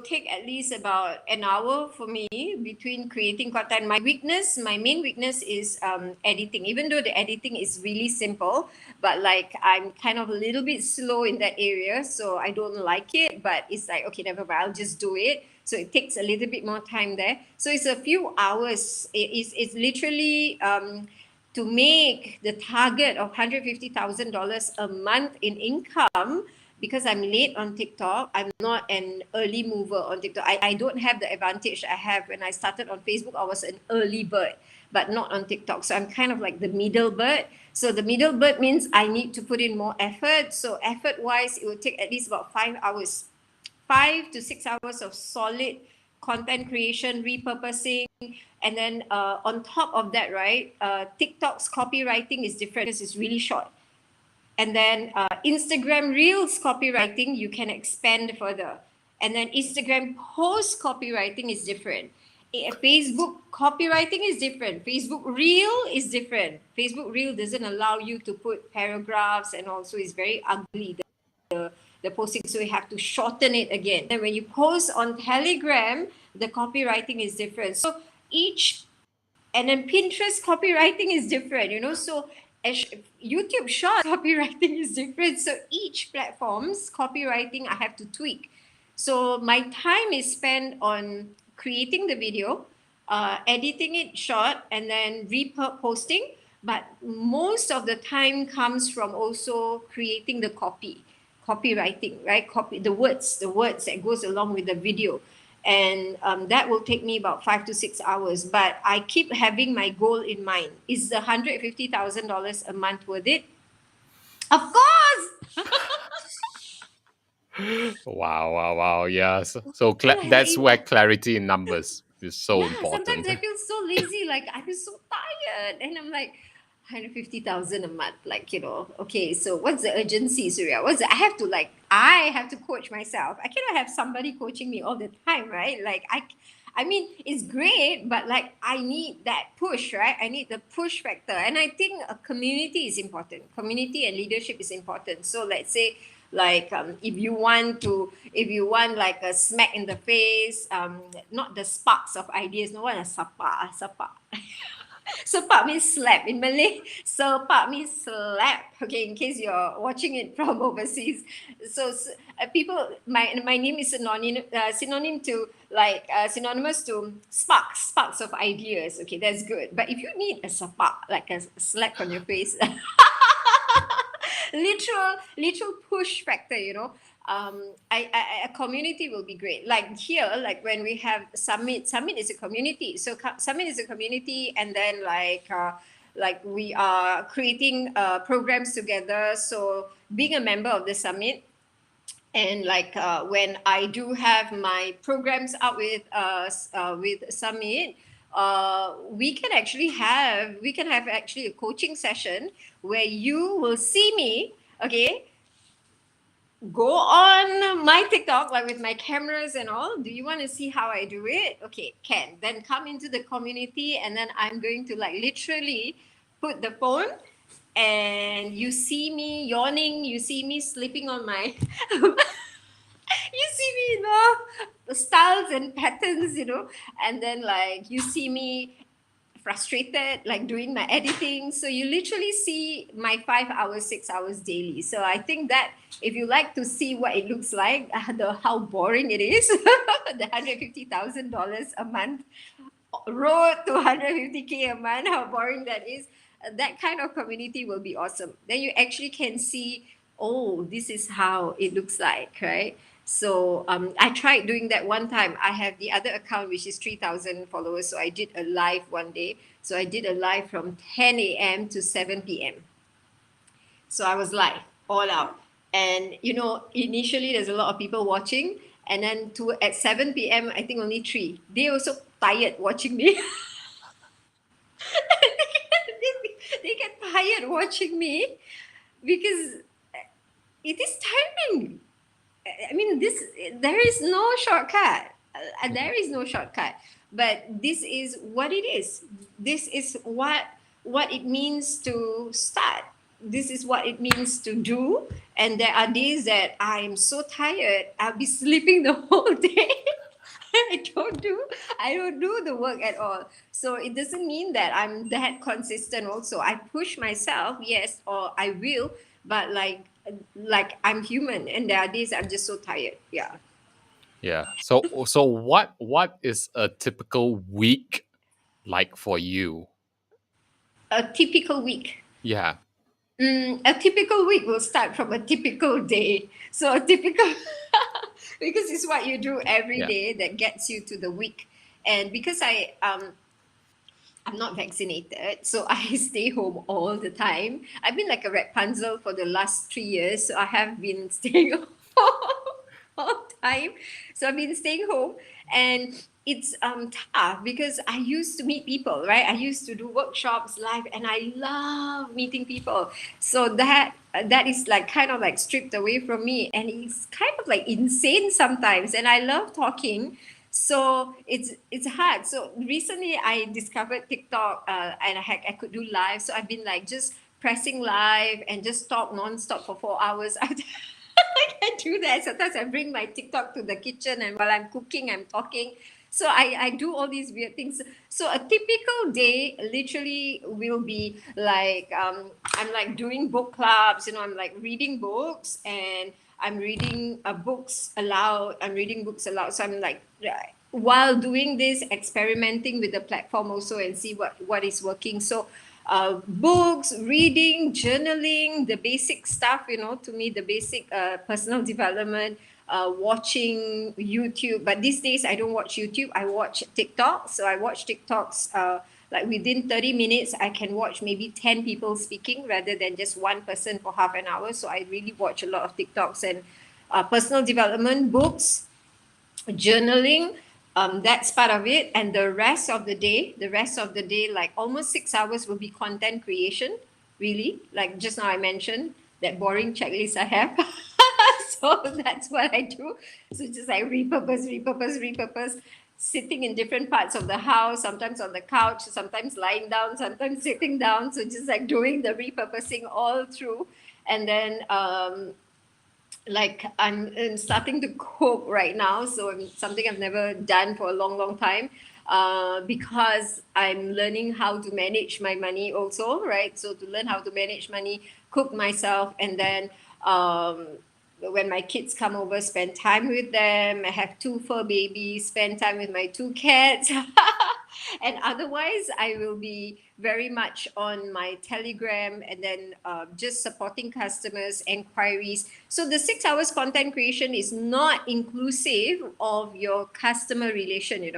take at least about an hour for me between creating content. My main weakness is editing. Even though the editing is really simple, but like I'm kind of a little bit slow in that area, so I don't like it. But it's like, okay, never mind, I'll just do it. So it takes a little bit more time there. So it's a few hours. It's literally to make the target of $150,000 a month in income. Because I'm late on TikTok, I'm not an early mover on TikTok. I don't have the advantage I have when I started on Facebook. I was an early bird, but not on TikTok. So I'm kind of like the middle bird. So the middle bird means I need to put in more effort. So effort wise, it will take at least about 5 hours, 5 to 6 hours of solid content creation, repurposing. And then on top of that, right, TikTok's copywriting is different because it's really short. And then Instagram Reels copywriting, you can expand further. And then Instagram post copywriting is different. Facebook copywriting is different. Facebook Reel is different. Facebook Reel doesn't allow you to put paragraphs, and also is very ugly, the posting, so you have to shorten it again. And when you post on Telegram, the copywriting is different. So each, and then Pinterest copywriting is different. So as YouTube short copywriting is different. So each platform's copywriting I have to tweak. So my time is spent on creating the video, editing it short, and then reposting. But most of the time comes from also creating the copywriting, right? The words that goes along with the video. and that will take me about 5 to 6 hours. But I keep having my goal in mind. Is the $150,000 a month worth it? Of course. Wow, wow, wow. Yeah. That's where Like, clarity in numbers is so yeah, sometimes important. I feel so lazy, like I feel so tired, and I'm like, 150,000 a month, like, okay, so what's the urgency, Surya? I have to, like, I have to coach myself. I cannot have somebody coaching me all the time, right? Like, I mean, it's great, but like I need that push, right? I need the push factor. And I think a community is important. Community and leadership is important. So let's say, like, if you want like a smack in the face, not the sparks of ideas, no one a sapa. Sepak means slap in Malay. Sepak means slap. Okay, in case you're watching it from overseas. So people, my name is synonym to, like, synonymous to sparks of ideas. Okay, that's good. But if you need a sepak, like a slap on your face, literal push factor, a community will be great. Like here, like when we have summit is a community. So summit is a community, and then like we are creating programs together. So being a member of the summit, and like when I do have my programs out with Summit, we can have actually a coaching session where you will see me, okay, go on my TikTok, like with my cameras and all. Do you want to see how I do it? Okay, can. Then come into the community, and then I'm going to, like, literally put the phone, and you see me yawning, you see me sleeping on my you see me, the styles and patterns, and then like you see me frustrated, like doing my editing. So you literally see my 5 hours, 6 hours daily. So I think that if you like to see what it looks like, how boring it is, the $150,000 a month road to 150K a month, how boring that is. That kind of community will be awesome. Then you actually can see, oh, this is how it looks like, right? So I tried doing that one time. I have the other account, which is 3,000 followers. So I did a live one day. So I did a live from 10 a.m. to 7 p.m. So I was live, all out. And initially there's a lot of people watching. And then at 7 p.m., I think only three. They also tired watching me. They get tired watching me because it is tiring. I mean, there is no shortcut. There is no shortcut. But this is what it is. This is what it means to start. This is what it means to do. And there are days that I'm so tired, I'll be sleeping the whole day. I don't do the work at all. So it doesn't mean that I'm that consistent also. I push myself, yes, or I will, but like I'm human, and there are days I'm just so tired. Yeah. Yeah. So what is a typical week like for you? A typical week. Yeah. A typical week will start from a typical day. So a typical because it's what you do every Yeah. day that gets you to the week. And because I'm not vaccinated, so I stay home all the time. I've been like a Rapunzel for the last 3 years, so I have been staying home all the time. So I've been staying home, and it's tough because I used to meet people, right? I used to do workshops live, and I love meeting people. So that is like kind of like stripped away from me, and it's kind of like insane sometimes. And I love talking, so it's hard. So recently I discovered TikTok, and I could do live. So I've been like just pressing live and just talk nonstop for 4 hours. I can do that. Sometimes I bring my TikTok to the kitchen, and while I'm cooking, I'm talking. So I do all these weird things. So a typical day literally will be like, I'm like doing book clubs, I'm like reading books, and I'm reading books aloud. So I'm like, while doing this, experimenting with the platform also, and see what is working. So Books, reading, journaling, the basic stuff, to me, the basic personal development, watching YouTube. But these days, I don't watch YouTube. I watch TikTok. So I watch TikToks. Like within 30 minutes, I can watch maybe 10 people speaking rather than just one person for half an hour. So I really watch a lot of TikToks and personal development books, journaling. That's part of it. And the rest of the day, like almost 6 hours will be content creation, really. Like just now I mentioned that boring checklist I have. So that's what I do. So just like repurpose, sitting in different parts of the house, sometimes on the couch, sometimes lying down, sometimes sitting down. So just like doing the repurposing all through. And then like I'm starting to cook right now, so something I've never done for a long, long time. Because I'm learning how to manage my money also, right? So to learn how to manage money, cook myself, and then um, when my kids come over, spend time with them. I have two fur babies, spend time with my two cats. And otherwise, I will be very much on my Telegram, and then just supporting customers, enquiries. So the 6 hours content creation is not inclusive of your customer relation,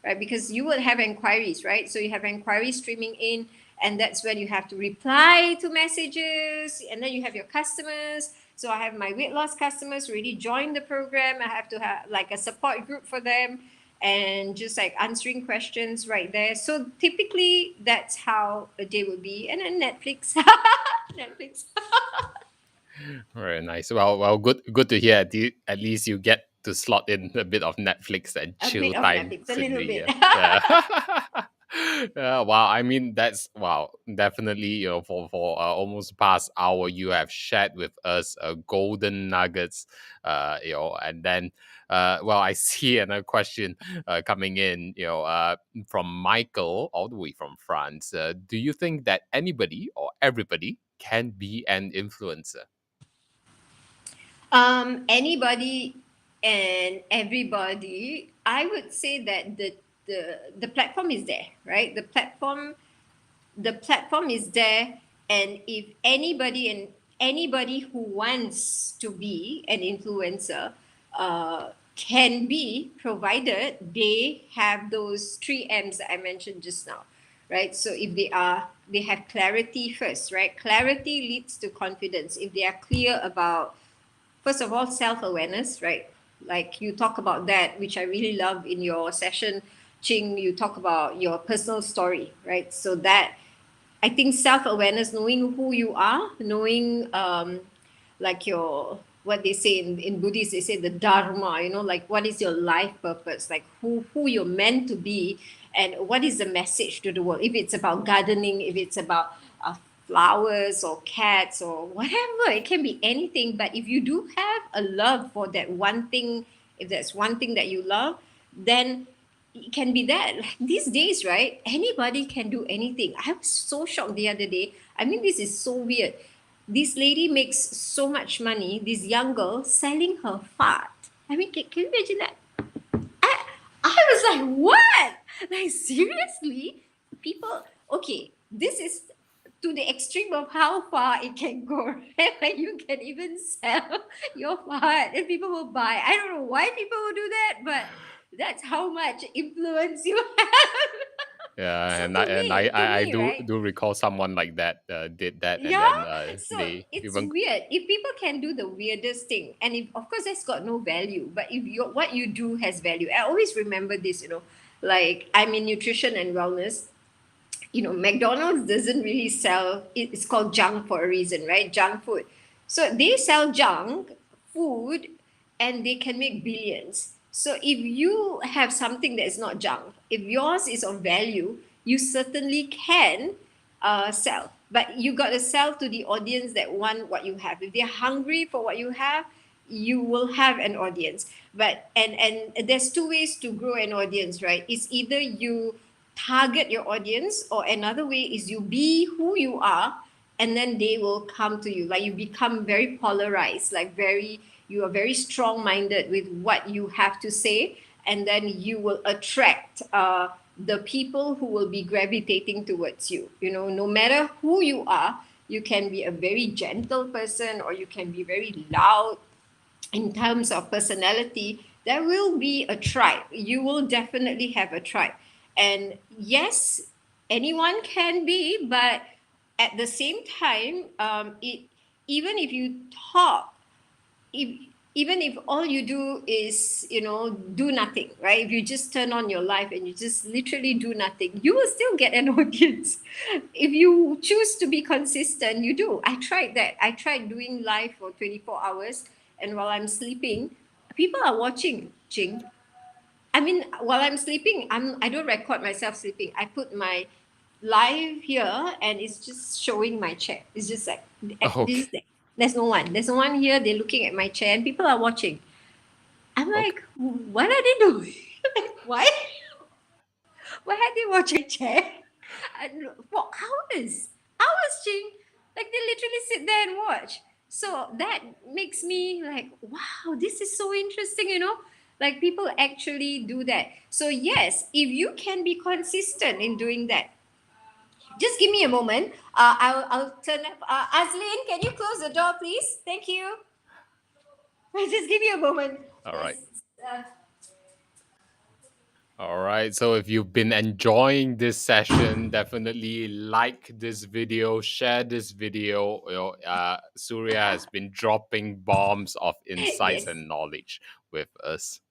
right? Because you will have enquiries, right? So you have enquiries streaming in, and that's when you have to reply to messages, and then you have your customers. So I have my weight loss customers already joined the program. I have to have like a support group for them, and just like answering questions right there. So typically that's how a day would be. And then Netflix. Netflix. Very nice. Well, good to hear. At least you get to slot in a bit of Netflix and A chill bit of time Netflix, a in little the bit. year. Yeah. Yeah. Wow. I mean, that's wow. Definitely, for almost the past hour, you have shared with us golden nuggets. And then, well, I see another question coming in. From Michael, all the way from France. Do you think that anybody or everybody can be an influencer? Anybody and everybody, I would say that the platform is there, right? The platform is there, and if anybody who wants to be an influencer can be, provided they have those three M's that I mentioned just now, right? So if they have clarity first, right? Clarity leads to confidence. If they are clear about, first of all, self-awareness, right? Like you talk about that, which I really love in your session, Ching. You talk about your personal story, right? So that, I think, self-awareness, knowing who you are, knowing like your, what they say in Buddhist, they say the dharma, like what is your life purpose, like who you're meant to be, and what is the message to the world. If it's about gardening, if it's about flowers or cats or whatever, it can be anything. But if you do have a love for that one thing, if that's one thing that you love, then it can be that. Like these days, right, anybody can do anything. I was so shocked the other day. I mean, this is so weird. This lady makes so much money, this young girl, selling her fart. I mean, can you imagine that? I was like, what? Like, seriously? People, okay, this is to the extreme of how far it can go, right? Like, you can even sell your fart and people will buy. I don't know why people will do that, but that's how much influence you have. Yeah, So and to I me, do right? recall someone like that did that, and Yeah. then So they it's even weird. If people can do the weirdest thing, and if, of course, that's got no value, but if what you do has value. I always remember this, like I'm in nutrition and wellness. McDonald's doesn't really sell, it's called junk for a reason, right? Junk food. So they sell junk food, and they can make billions. So if you have something that is not junk, if yours is of value, you certainly can sell. But you got to sell to the audience that want what you have. If they're hungry for what you have, you will have an audience. But and there's two ways to grow an audience, right? It's either you target your audience, or another way is you be who you are, and then they will come to you. Like you become very polarized, like you are very strong minded with what you have to say, and then you will attract the people who will be gravitating towards you. You know, no matter who you are, you can be a very gentle person or you can be very loud in terms of personality. There will be a tribe. You will definitely have a tribe. And yes, anyone can be, but at the same time, even if you talk, if even if all you do is, do nothing, right? If you just turn on your life and you just literally do nothing, you will still get an audience. If you choose to be consistent, you do. I tried that. I tried doing live for 24 hours, and while I'm sleeping, people are watching. Ching, I mean, while I'm sleeping, I don't record myself sleeping. I put my live here, and it's just showing my chair. It's just like this Okay. is there's no one. There's no one here. They're looking at my chair, and people are watching. I'm Okay. like, what are they doing? Like, why? Why are they watching my chair? And for hours, hours, Ching. Like they literally sit there and watch. So that makes me like, wow, this is so interesting, Like people actually do that. So yes, if you can be consistent in doing that, just give me a moment. I'll turn up. Aslin, can you close the door, please? Thank you. Just give me a moment. All right. There's uh, All right. So if you've been enjoying this session, definitely like this video, share this video. Surya has been dropping bombs of insights yes. and knowledge with us.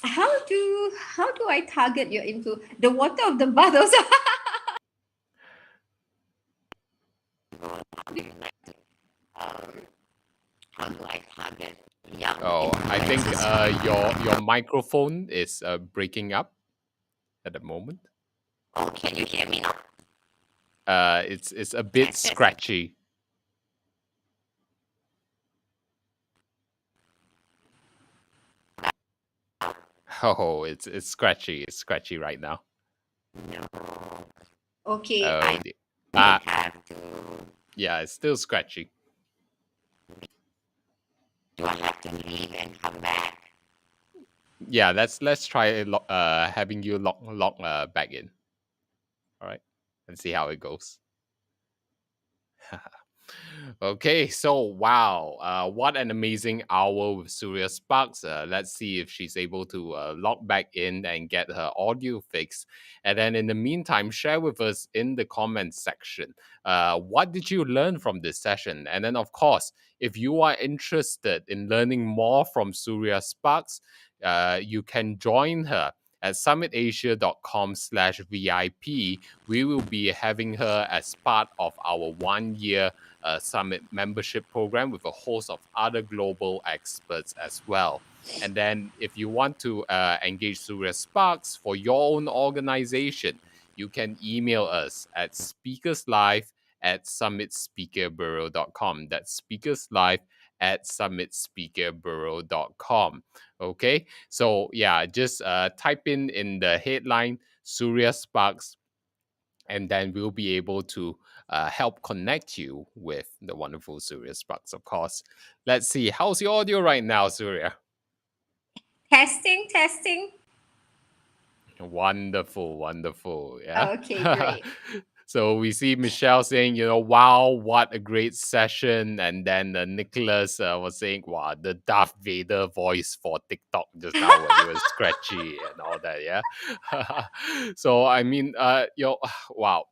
How do I target your influ? The water of the bath also. How do I target young Oh, I think influencers? your microphone is breaking up at the moment. Oh, can you hear me now? It's a bit Test, test. scratchy. Oh, it's scratchy. It's scratchy right now. No. Okay, Oh, I ah, have to. yeah, it's still scratchy. Do I have to leave and come back? Yeah, let's try having you log back in. All right, and see how it goes. Okay, so wow, what an amazing hour with Suria Sparks. Let's see if she's able to log back in and get her audio fixed. And then in the meantime, share with us in the comments section what did you learn from this session? And then, of course, if you are interested in learning more from Suria Sparks, you can join her at summitasia.com/VIP. We will be having her as part of our 1 year Summit membership program with a host of other global experts as well. And then, if you want to engage Surya Sparks for your own organization, you can email us at speakerslive@summitspeakerbureau.com. That's speakerslive@summitspeakerbureau.com. Okay, so yeah, just type in the headline Surya Sparks, and then we'll be able to help connect you with the wonderful Surya Sparks, of course. Let's see, how's your audio right now, Surya? Testing, testing. Wonderful, wonderful. Yeah. Okay, great. So we see Michelle saying, wow, what a great session. And then Nicholas was saying, wow, the Darth Vader voice for TikTok just now when you were scratchy and all that. Yeah. So, I mean, wow.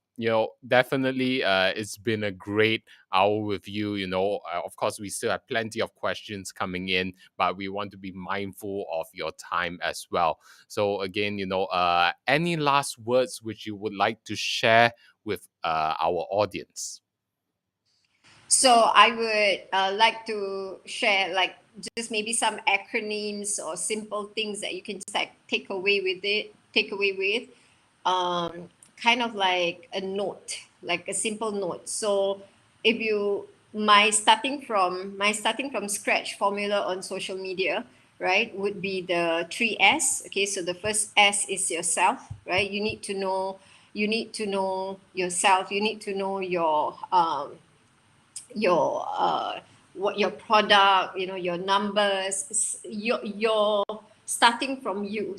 Definitely, it's been a great hour with you. Of course, we still have plenty of questions coming in, but we want to be mindful of your time as well. So again, any last words which you would like to share with our audience? So I would like to share like just maybe some acronyms or simple things that you can just like take away with, kind of like a note, like a simple note. So if you my starting from scratch formula on social media, right, would be the 3S. Okay, so the first S is yourself, right? You need to know yourself. You need to know your what your product, your numbers, your starting from you,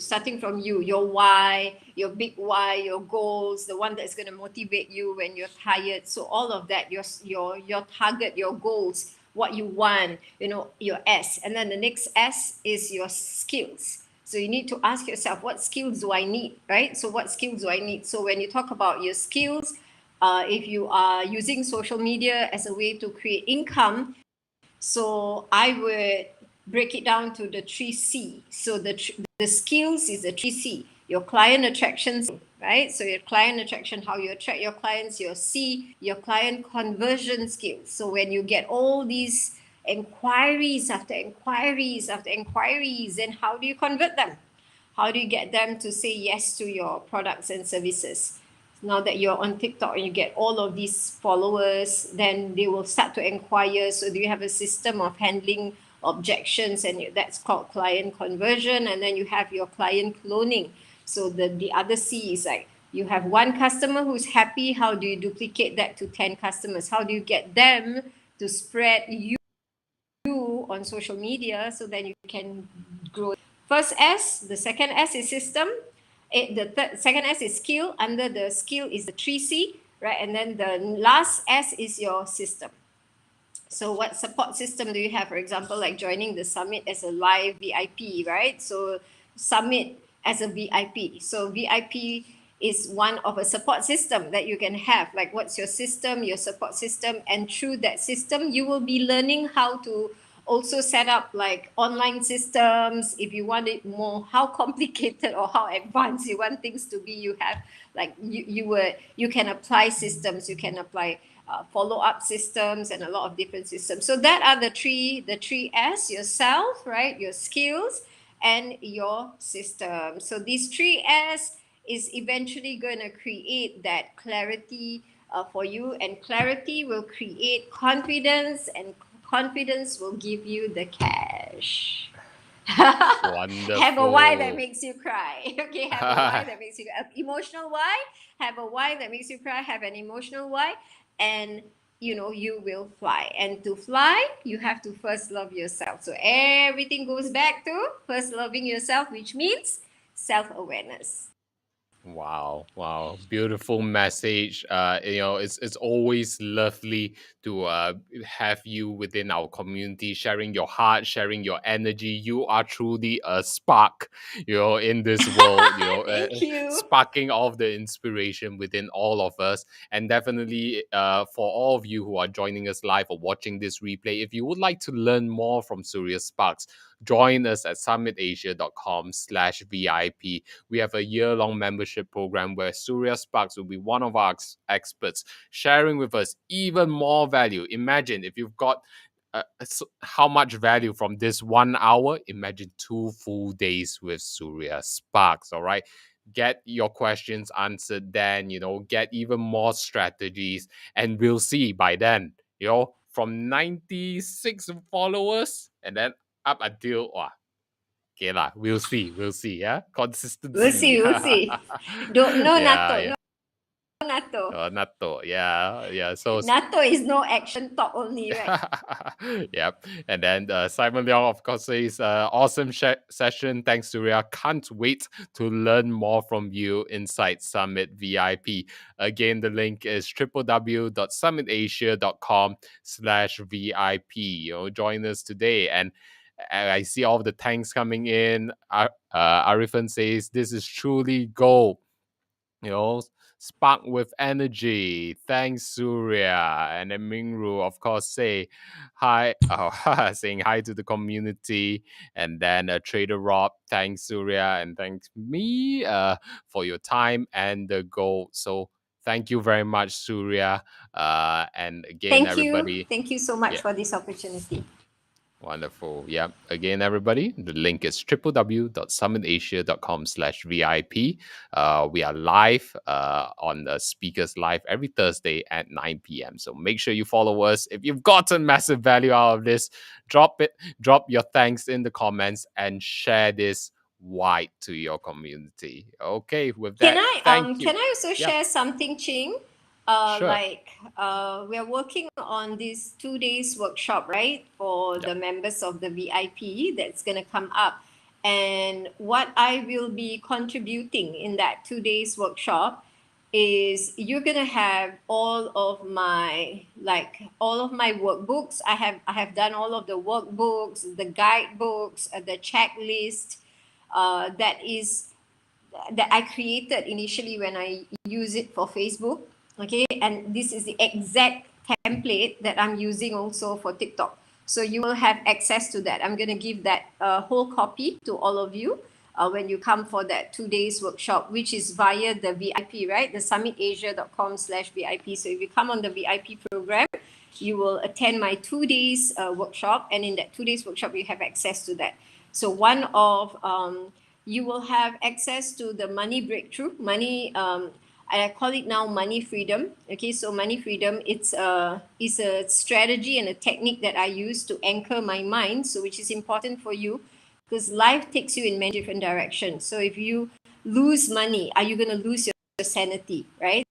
your why, your big why, your goals, the one that's going to motivate you when you're tired. So all of that, your target, your goals, what you want, your S. And then the next S is your skills. So you need to ask yourself, what skills do I need, right? So what skills do I need? So when you talk about your skills, if you are using social media as a way to create income, so I would break it down to the 3C. So the skills is the 3C. Your client attraction, right? So your client attraction, how you attract your clients. Your C, your client conversion skills. So when you get all these inquiries after inquiries after inquiries, then how do you convert them? How do you get them to say yes to your products and services? Now that you're on TikTok and you get all of these followers, then they will start to inquire. So do you have a system of handling objections? And that's called client conversion. And then you have your client cloning. So the other C is like, you have one customer who's happy. How do you duplicate that to 10 customers? How do you get them to spread you on social media so then you can grow? First S, the second S is system. Second S is skill. Under the skill is the 3C, right? And then the last S is your system. So what support system do you have? For example, like joining the summit as a live VIP, right? So summit as a VIP. So VIP is one of a support system that you can have. Like what's your system, your support system, and through that system, you will be learning how to also set up like online systems. If you want it more, how complicated or how advanced you want things to be, you have like you can apply systems, you can apply follow-up systems and a lot of different systems. So that are the three S: yourself, right, your skills, and your system. So these three S is eventually going to create that clarity for you, and clarity will create confidence, and confidence will give you the cash. Have a why that Wonderful. makes you cry. Okay, have a why that makes you emotional why. Have a why that makes you cry. Have an emotional why, and you will fly. And to fly, you have to first love yourself. So everything goes back to first loving yourself, which means self-awareness. Wow, wow, beautiful message. It's always lovely to have you within our community, sharing your heart, sharing your energy. You are truly a spark, in this world. Thank you. Sparking all of the inspiration within all of us, and definitely for all of you who are joining us live or watching this replay, if you would like to learn more from Suria Sparks, join us at summitasia.com/VIP. We have a year-long membership program where Suria Sparks will be one of our experts, sharing with us even more value. Imagine if you've got how much value from this 1 hour. Imagine 2 full days with Suria Sparks. All right. Get your questions answered then, get even more strategies. And we'll see by then, from 96 followers and then up until, okay lah, we'll see, yeah, We'll consistency. see. We'll see. Don't no Yeah, natto. yeah. No natto. Natto, yeah, yeah. So Natto is no action talk only, right? yep. And then Simon Leong, of course, says, awesome session. Thanks, Surya. Can't wait to learn more from you inside Summit VIP. Again, the link is www.summitasia.com/VIP. Join us today. And I see all the thanks coming in. Arifan says, this is truly gold. you know, spark with energy. Thanks, Surya. And then Mingru, of course, say hi, saying hi to the community. And then Trader Rob, thanks, Surya. And thanks me for your time and the goal. So thank you very much, Surya. And again, Thank you. everybody, Thank you so much yeah. for this opportunity. Wonderful. Yeah. Again, everybody, the link is www.summitasia.com/VIP. We are live on the Speakers Live every Thursday at 9 p.m. So make sure you follow us. If you've gotten massive value out of this, drop your thanks in the comments and share this wide to your community. Okay, with Can that, I thank you. can I also Yeah, share something, Ching? sure. We're working on this 2 days workshop, right, for Yep. the members of the VIP that's gonna come up. And what I will be contributing in that 2 days workshop is you're gonna have all of my workbooks. I have done all of the workbooks, the guidebooks, the checklist, that is that I created initially when I use it for Facebook. Okay, and this is the exact template that I'm using also for TikTok. So you will have access to that. I'm going to give that whole copy to all of you when you come for that 2 days workshop, which is via the VIP, right? The summitasia.com/VIP. So if you come on the VIP program, you will attend my 2 days workshop, and in that 2 days workshop, you have access to that. So you will have access to the money breakthrough, I call it now money freedom. Okay, so money freedom, it's a strategy and a technique that I use to anchor my mind, so which is important for you because life takes you in many different directions. So if you lose money, are you going to lose your sanity, right?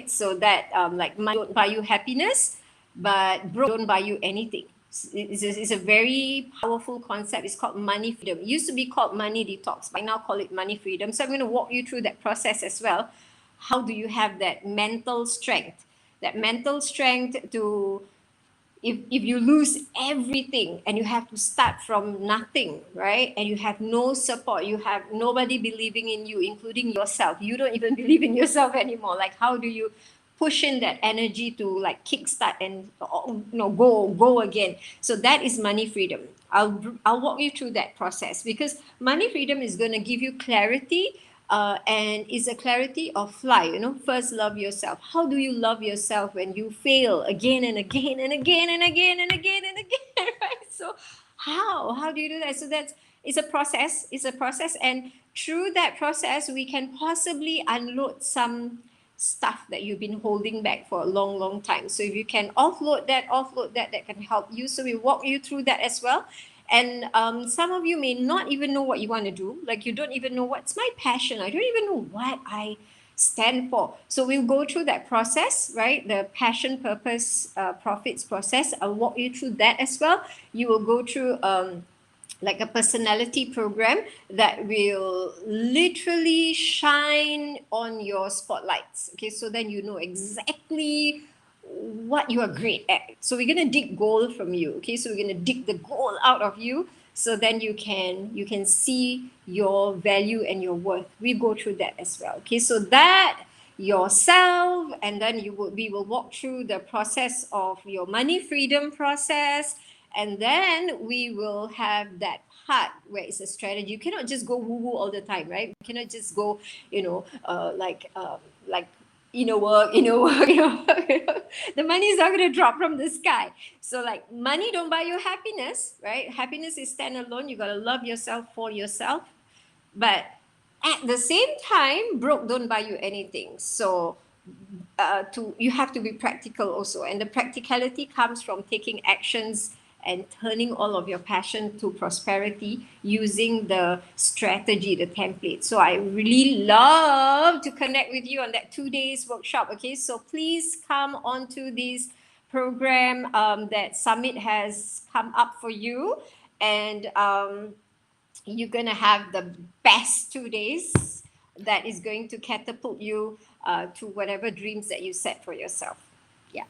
So that like money don't buy you happiness, but broke don't buy you anything. It's a very powerful concept. It's called money freedom. It used to be called money detox, but I now call it money freedom. So I'm going to walk you through that process as well. How do you have that mental strength? That mental strength to, if you lose everything and you have to start from nothing, right? And you have no support, you have nobody believing in you, including yourself. You don't even believe in yourself anymore. Like, how do you push in that energy to like kickstart and go again? So that is money freedom. I'll walk you through that process because money freedom is going to give you clarity, and it's a clarity of fly. First love yourself. How do you love yourself when you fail again and again and again and again and again and again? Right? So how do you do that? So it's a process. It's a process, and through that process we can possibly unload some stuff that you've been holding back for a long, long time. So if you can offload that can help you. So we walk you through that as well. And some of you may not even know what you want to do. Like, you don't even know what's my passion. I don't even know what I stand for. So we'll go through that process, right? The passion, purpose, profits process. I'll walk you through that as well. You will go through like a personality program that will literally shine on your spotlights. Okay, so then you know exactly what you are great at. So we're gonna dig gold from you. Okay, so we're gonna dig the gold out of you, so then you can see your value and your worth. We go through that as well. Okay, so that yourself, and then we will walk through the process of your money freedom process, and then we will have that part where it's a strategy. You cannot just go woo woo all the time, right? You cannot just go, like work, work, work. The money is not going to drop from the sky. So like, money don't buy you happiness, right? Happiness is standalone. You got to love yourself for yourself. But at the same time, broke don't buy you anything. So you have to be practical also, and the practicality comes from taking actions and turning all of your passion to prosperity using the strategy, the template. So I really love to connect with you on that 2 days workshop. Okay, so please come onto this program that Summit has come up for you, and you're going to have the best 2 days that is going to catapult you to whatever dreams that you set for yourself. Yeah.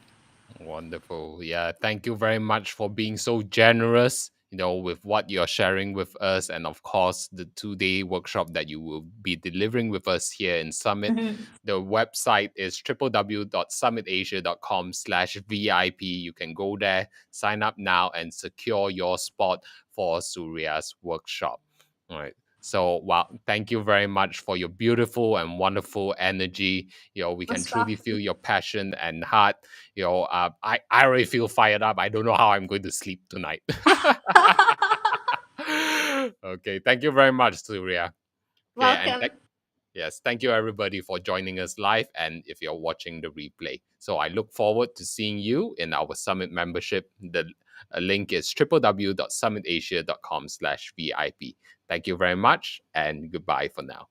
Wonderful. Yeah. Thank you very much for being so generous, with what you're sharing with us. And of course, the 2-day workshop that you will be delivering with us here in Summit. Mm-hmm. The website is www.summitasia.com/VIP. You can go there, sign up now, and secure your spot for Suria's workshop. All right. So, wow, thank you very much for your beautiful and wonderful energy. We can Most truly feel welcome. your passion and heart. I already feel fired up. I don't know how I'm going to sleep tonight. Okay, thank you very much, Surya. Okay, and Welcome. yes, thank you everybody for joining us live, and if you're watching the replay. So I look forward to seeing you in our Summit membership. The link is www.summitasia.com/VIP. Thank you very much, and goodbye for now.